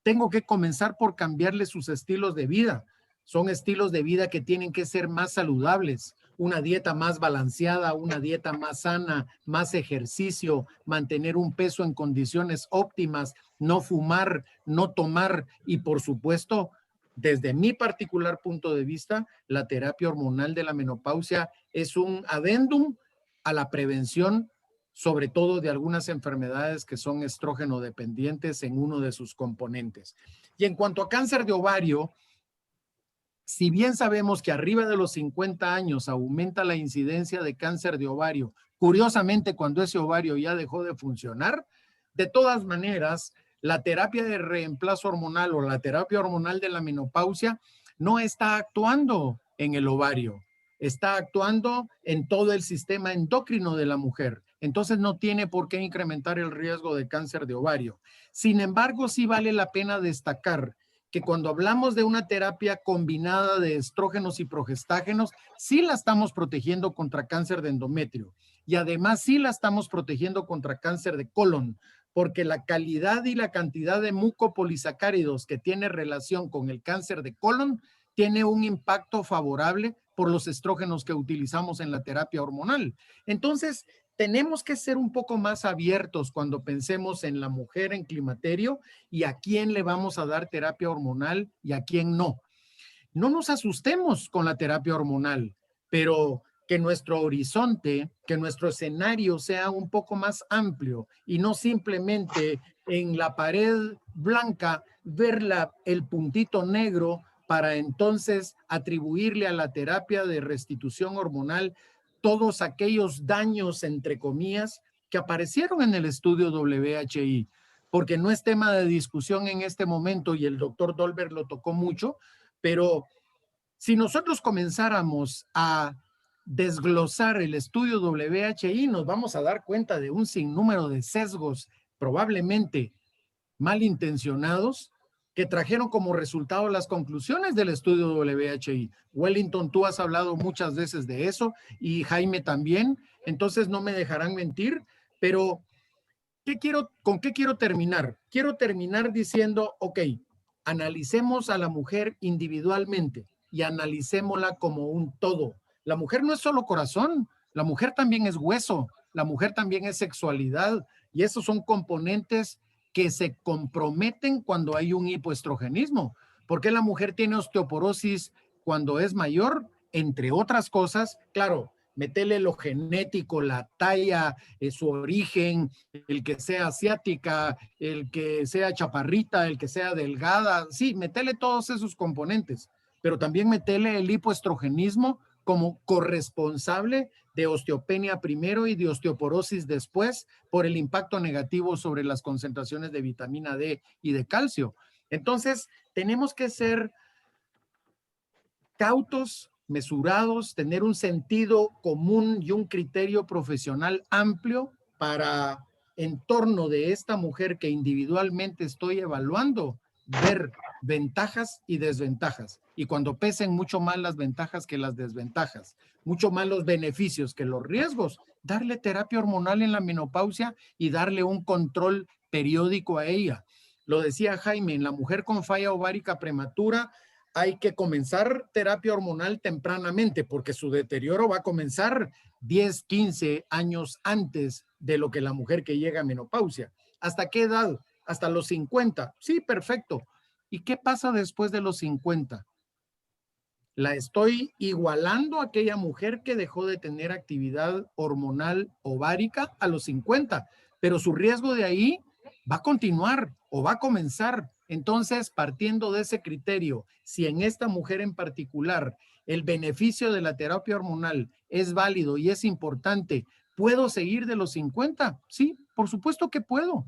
tengo que comenzar por cambiarle sus estilos de vida. Son estilos de vida que tienen que ser más saludables, una dieta más balanceada, una dieta más sana, más ejercicio, mantener un peso en condiciones óptimas, no fumar, no tomar y por supuesto, desde mi particular punto de vista, la terapia hormonal de la menopausia es un adendum a la prevención, sobre todo de algunas enfermedades que son estrógeno dependientes en uno de sus componentes. Y en cuanto a cáncer de ovario, si bien sabemos que arriba de los 50 años aumenta la incidencia de cáncer de ovario, curiosamente cuando ese ovario ya dejó de funcionar, de todas maneras, la terapia de reemplazo hormonal o la terapia hormonal de la menopausia no está actuando en el ovario, está actuando en todo el sistema endocrino de la mujer. Entonces no tiene por qué incrementar el riesgo de cáncer de ovario. Sin embargo, sí vale la pena destacar que cuando hablamos de una terapia combinada de estrógenos y progestágenos, sí la estamos protegiendo contra cáncer de endometrio y además sí la estamos protegiendo contra cáncer de colon, porque la calidad y la cantidad de mucopolisacáridos que tiene relación con el cáncer de colon tiene un impacto favorable por los estrógenos que utilizamos en la terapia hormonal. Entonces, tenemos que ser un poco más abiertos cuando pensemos en la mujer en climaterio y a quién le vamos a dar terapia hormonal y a quién no. No nos asustemos con la terapia hormonal, pero que nuestro horizonte, que nuestro escenario sea un poco más amplio y no simplemente en la pared blanca ver el puntito negro para entonces atribuirle a la terapia de restitución hormonal todos aquellos daños, entre comillas, que aparecieron en el estudio WHI, porque no es tema de discusión en este momento y el doctor Dolberg lo tocó mucho, pero si nosotros comenzáramos a desglosar el estudio WHI, nos vamos a dar cuenta de un sinnúmero de sesgos probablemente malintencionados que trajeron como resultado las conclusiones del estudio WHI. Wellington, tú has hablado muchas veces de eso y Jaime también, entonces no me dejarán mentir, pero ¿con qué quiero terminar? Quiero terminar diciendo, ok, analicemos a la mujer individualmente y analicémosla como un todo. La mujer no es solo corazón, la mujer también es hueso, la mujer también es sexualidad y esos son componentes que se comprometen cuando hay un hipoestrogenismo. ¿Por qué la mujer tiene osteoporosis cuando es mayor? Entre otras cosas, claro, metele lo genético, la talla, su origen, el que sea asiática, el que sea chaparrita, el que sea delgada, sí, metele todos esos componentes, pero también metele el hipoestrogenismo como corresponsable de osteopenia primero y de osteoporosis después por el impacto negativo sobre las concentraciones de vitamina D y de calcio. Entonces, tenemos que ser cautos, mesurados, tener un sentido común y un criterio profesional amplio para, en torno de esta mujer que individualmente estoy evaluando, ver ventajas y desventajas. Y cuando pesen mucho más las ventajas que las desventajas, mucho más los beneficios que los riesgos, darle terapia hormonal en la menopausia y darle un control periódico a ella. Lo decía Jaime, en la mujer con falla ovárica prematura, hay que comenzar terapia hormonal tempranamente porque su deterioro va a comenzar 10, 15 años antes de lo que la mujer que llega a menopausia. ¿Hasta qué edad? Hasta los 50. Sí, perfecto. ¿Y qué pasa después de los 50? La estoy igualando a aquella mujer que dejó de tener actividad hormonal ovárica a los 50, pero su riesgo de ahí va a continuar o va a comenzar. Entonces, partiendo de ese criterio, si en esta mujer en particular el beneficio de la terapia hormonal es válido y es importante, ¿puedo seguir de los 50? Sí, por supuesto que puedo,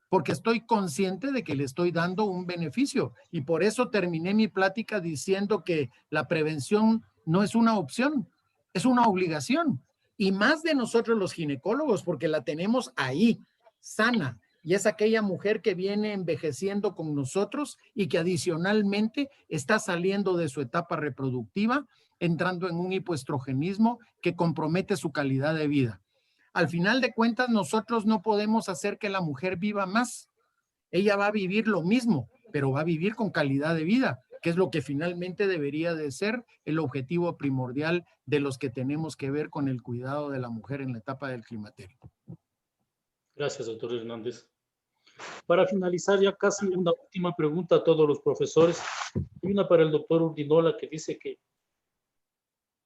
porque estoy consciente de que le estoy dando un beneficio. Y por eso terminé mi plática diciendo que la prevención no es una opción, es una obligación. Y más de nosotros los ginecólogos, porque la tenemos ahí, sana. Y es aquella mujer que viene envejeciendo con nosotros y que adicionalmente está saliendo de su etapa reproductiva, entrando en un hipoestrogenismo que compromete su calidad de vida. Al final de cuentas, nosotros no podemos hacer que la mujer viva más. Ella va a vivir lo mismo, pero va a vivir con calidad de vida, que es lo que finalmente debería de ser el objetivo primordial de los que tenemos que ver con el cuidado de la mujer en la etapa del climaterio. Gracias, doctor Hernández. Para finalizar, ya casi una última pregunta a todos los profesores y una para el doctor Urdinola, que dice que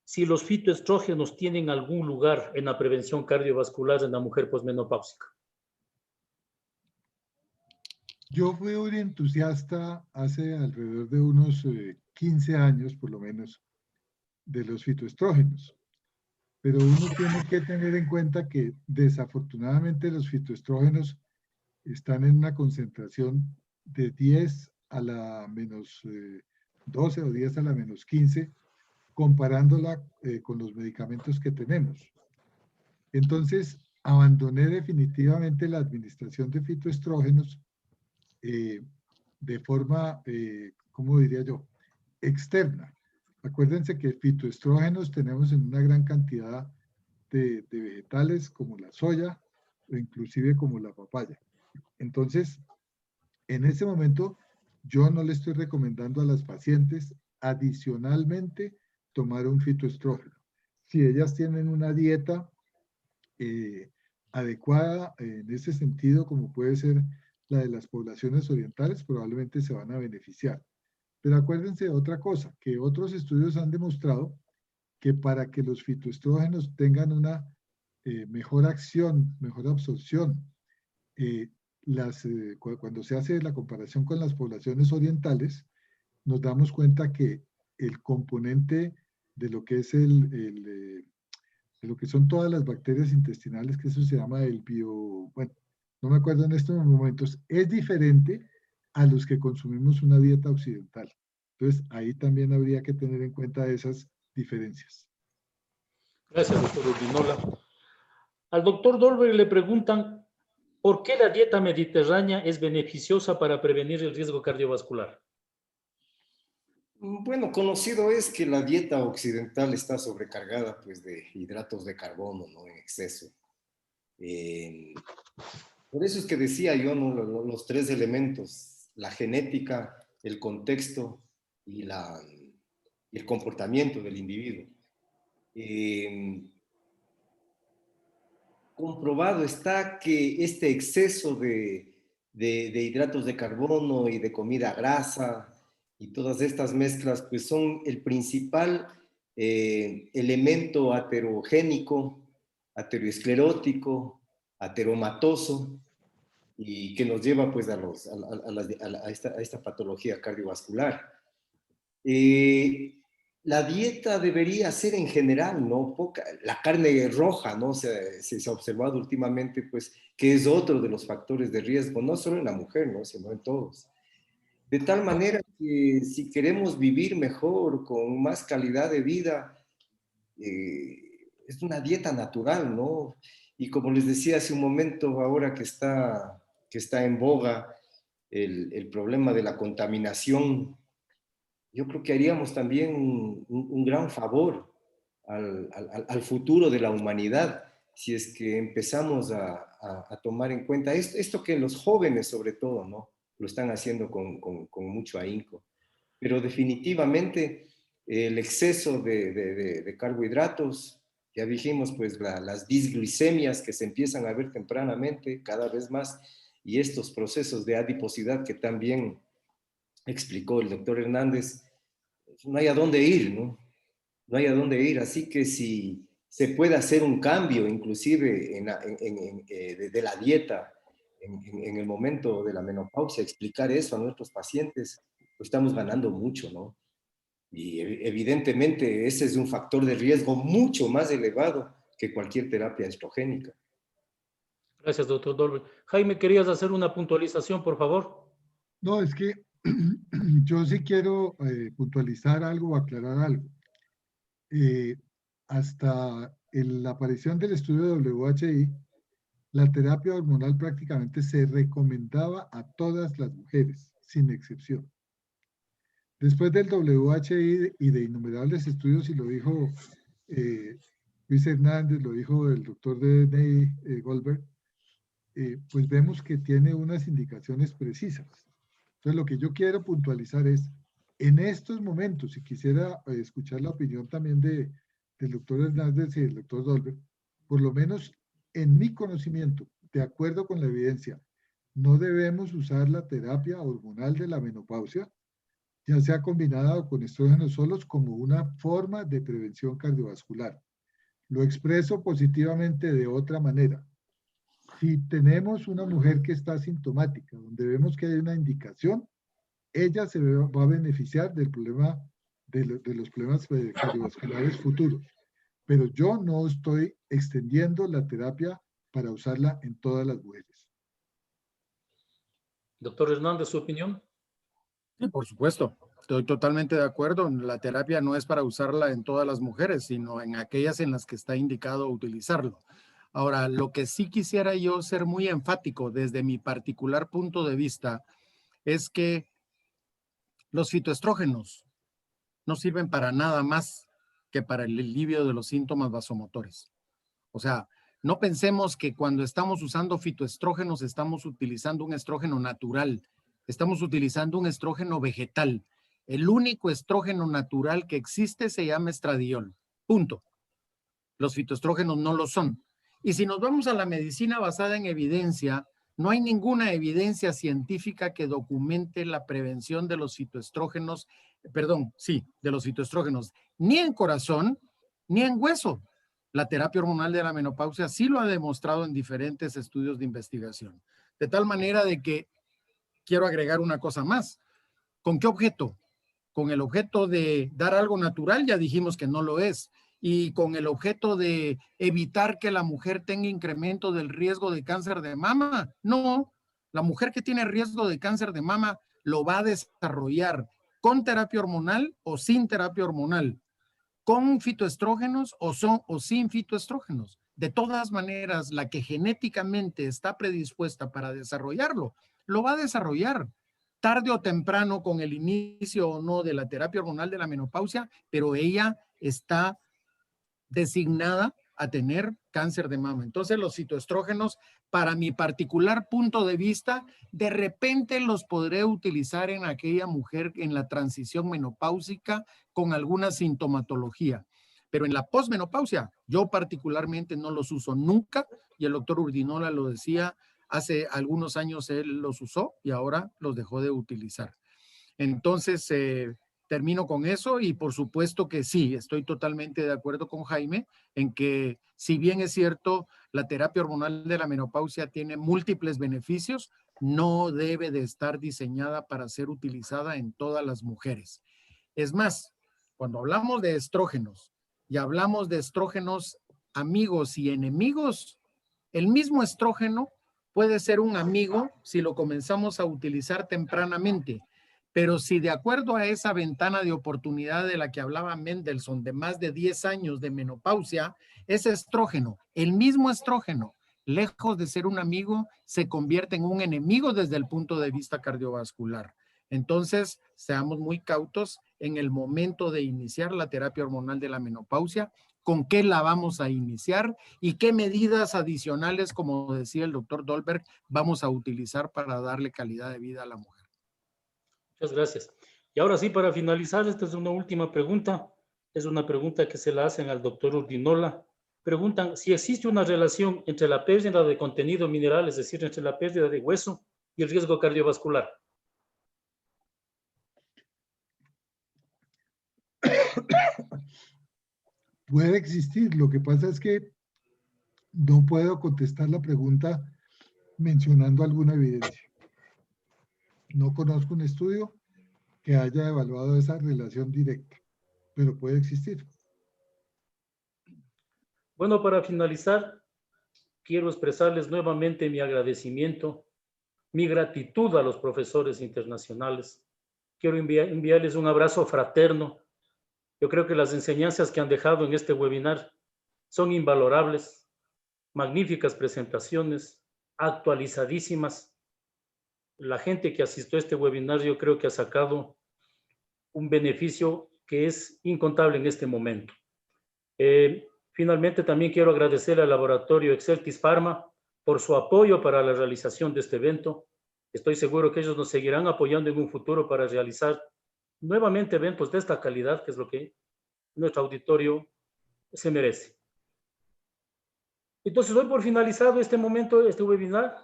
si los fitoestrógenos tienen algún lugar en la prevención cardiovascular en la mujer posmenopáusica. Yo fui un entusiasta hace alrededor de unos 15 años, por lo menos, de los fitoestrógenos. Pero uno tiene que tener en cuenta que desafortunadamente los fitoestrógenos están en una concentración de 10 a la menos 12 o 10 a la menos 15, comparándola con los medicamentos que tenemos. Entonces, abandoné definitivamente la administración de fitoestrógenos de forma, ¿cómo diría yo?, externa. Acuérdense que fitoestrógenos tenemos en una gran cantidad de vegetales como la soya o inclusive como la papaya. Entonces, en ese momento, yo no le estoy recomendando a las pacientes adicionalmente tomar un fitoestrógeno. Si ellas tienen una dieta adecuada en ese sentido, como puede ser la de las poblaciones orientales, probablemente se van a beneficiar. Pero acuérdense de otra cosa, que otros estudios han demostrado que para que los fitoestrógenos tengan una mejor acción, mejor absorción, cuando se hace la comparación con las poblaciones orientales, nos damos cuenta que el componente de lo que es de lo que son todas las bacterias intestinales, que eso se llama bueno, no me acuerdo en estos momentos, es diferente a los que consumimos una dieta occidental. Entonces, ahí también habría que tener en cuenta esas diferencias. Gracias, doctor Urdinola. Al doctor Dolberg le preguntan, ¿por qué la dieta mediterránea es beneficiosa para prevenir el riesgo cardiovascular? Bueno, conocido es que la dieta occidental está sobrecargada pues, de hidratos de carbono, ¿no? En exceso. Por eso es que decía yo, ¿no? Los tres elementos, la genética, el contexto y el comportamiento del individuo. Comprobado está que este exceso de hidratos de carbono y de comida grasa y todas estas mezclas pues son el principal elemento aterogénico, ateroesclerótico, ateromatoso y que nos lleva pues a esta patología cardiovascular. La dieta debería ser en general, ¿no? La carne roja, ¿no? Se ha observado últimamente, pues, que es otro de los factores de riesgo, no solo en la mujer, ¿no? Sino en todos. De tal manera que si queremos vivir mejor, con más calidad de vida, es una dieta natural, ¿no? Y como les decía hace un momento, ahora que está en boga el problema de la contaminación, yo creo que haríamos también un gran favor al futuro de la humanidad si es que empezamos a tomar en cuenta esto que los jóvenes sobre todo, ¿no? Lo están haciendo con mucho ahínco. Pero definitivamente el exceso de carbohidratos, ya dijimos, pues las disglicemias que se empiezan a ver tempranamente cada vez más y estos procesos de adiposidad que también explicó el doctor Hernández, no hay a dónde ir, ¿no? No hay a dónde ir. Así que si se puede hacer un cambio, inclusive de la dieta en el momento de la menopausia, explicar eso a nuestros pacientes, pues estamos ganando mucho, ¿no? Y evidentemente ese es un factor de riesgo mucho más elevado que cualquier terapia estrogénica. Gracias, doctor Dolber. Jaime, ¿querías hacer una puntualización, por favor? No, es que yo sí quiero puntualizar algo o aclarar algo. Hasta la aparición del estudio de WHI, la terapia hormonal prácticamente se recomendaba a todas las mujeres, sin excepción. Después del WHI y de innumerables estudios, y lo dijo Luis Hernández, lo dijo el doctor Ney Goldberg, pues vemos que tiene unas indicaciones precisas. Entonces, lo que yo quiero puntualizar es, en estos momentos, y quisiera escuchar la opinión también del doctor Hernández y del doctor Dolber, por lo menos en mi conocimiento, de acuerdo con la evidencia, no debemos usar la terapia hormonal de la menopausia, ya sea combinada o con estrógenos solos, como una forma de prevención cardiovascular. Lo expreso positivamente de otra manera. Si tenemos una mujer que está asintomática, donde vemos que hay una indicación, ella se va a beneficiar del problema, de los problemas cardiovasculares futuros. Pero yo no estoy extendiendo la terapia para usarla en todas las mujeres. Doctor Hernández, ¿su opinión? Sí, por supuesto. Estoy totalmente de acuerdo. La terapia no es para usarla en todas las mujeres, sino en aquellas en las que está indicado utilizarlo. Ahora, lo que sí quisiera yo ser muy enfático desde mi particular punto de vista es que los fitoestrógenos no sirven para nada más que para el alivio de los síntomas vasomotores. O sea, no pensemos que cuando estamos usando fitoestrógenos estamos utilizando un estrógeno natural, estamos utilizando un estrógeno vegetal. El único estrógeno natural que existe se llama estradiol. Punto. Los fitoestrógenos no lo son. Y si nos vamos a la medicina basada en evidencia, no hay ninguna evidencia científica que documente la prevención de los fitoestrógenos, de los fitoestrógenos, ni en corazón, ni en hueso. La terapia hormonal de la menopausia sí lo ha demostrado en diferentes estudios de investigación. De tal manera de que quiero agregar una cosa más. ¿Con qué objeto? Con el objeto de dar algo natural, ya dijimos que no lo es. Y con el objeto de evitar que la mujer tenga incremento del riesgo de cáncer de mama. No, la mujer que tiene riesgo de cáncer de mama lo va a desarrollar con terapia hormonal o sin terapia hormonal, con fitoestrógenos o sin fitoestrógenos. De todas maneras, la que genéticamente está predispuesta para desarrollarlo, lo va a desarrollar tarde o temprano con el inicio o no de la terapia hormonal de la menopausia, pero ella está designada a tener cáncer de mama. Entonces, los fitoestrógenos, para mi particular punto de vista, de repente los podré utilizar en aquella mujer en la transición menopáusica con alguna sintomatología. Pero en la posmenopausia, yo particularmente no los uso nunca, y el doctor Urdinola lo decía, hace algunos años él los usó y ahora los dejó de utilizar. Entonces, termino con eso y por supuesto que sí, estoy totalmente de acuerdo con Jaime en que si bien es cierto, la terapia hormonal de la menopausia tiene múltiples beneficios, no debe de estar diseñada para ser utilizada en todas las mujeres. Es más, cuando hablamos de estrógenos y hablamos de estrógenos amigos y enemigos, el mismo estrógeno puede ser un amigo si lo comenzamos a utilizar tempranamente. Pero si de acuerdo a esa ventana de oportunidad de la que hablaba Mendelssohn, de más de 10 años de menopausia, ese estrógeno, el mismo estrógeno, lejos de ser un amigo, se convierte en un enemigo desde el punto de vista cardiovascular. Entonces, seamos muy cautos en el momento de iniciar la terapia hormonal de la menopausia, con qué la vamos a iniciar y qué medidas adicionales, como decía el doctor Dolberg, vamos a utilizar para darle calidad de vida a la mujer. Muchas gracias. Y ahora sí, para finalizar, esta es una última pregunta. Es una pregunta que se la hacen al doctor Urdinola. Preguntan si existe una relación entre la pérdida de contenido mineral, es decir, entre la pérdida de hueso y el riesgo cardiovascular. puede existir. Lo que pasa es que no puedo contestar la pregunta mencionando alguna evidencia. No conozco un estudio que haya evaluado esa relación directa, pero puede existir. Bueno, para finalizar, quiero expresarles nuevamente mi agradecimiento, mi gratitud a los profesores internacionales. Quiero enviarles un abrazo fraterno. Yo creo que las enseñanzas que han dejado en este webinar son invalorables, magníficas presentaciones, actualizadísimas. La gente que asistió a este webinar yo creo que ha sacado un beneficio que es incontable en este momento. Finalmente, también quiero agradecer al laboratorio Exeltis Pharma por su apoyo para la realización de este evento. Estoy seguro que ellos nos seguirán apoyando en un futuro para realizar nuevamente eventos de esta calidad, que es lo que nuestro auditorio se merece. Entonces, doy por finalizado este momento, este webinar,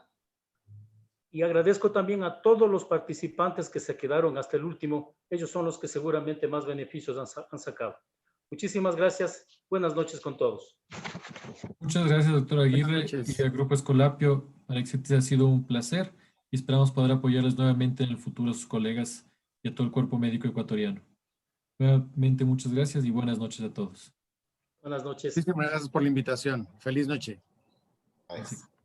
y agradezco también a todos los participantes que se quedaron hasta el último. Ellos son los que seguramente más beneficios han sacado. Muchísimas gracias. Buenas noches con todos. Muchas gracias, doctor Aguirre Buenas noches. y al Grupo Escolapio. Para Exeltis ha sido un placer y esperamos poder apoyarles nuevamente en el futuro a sus colegas y a todo el cuerpo médico ecuatoriano. Nuevamente, muchas gracias y buenas noches a todos. Buenas noches. Muchísimas gracias por la invitación. Feliz noche. Gracias.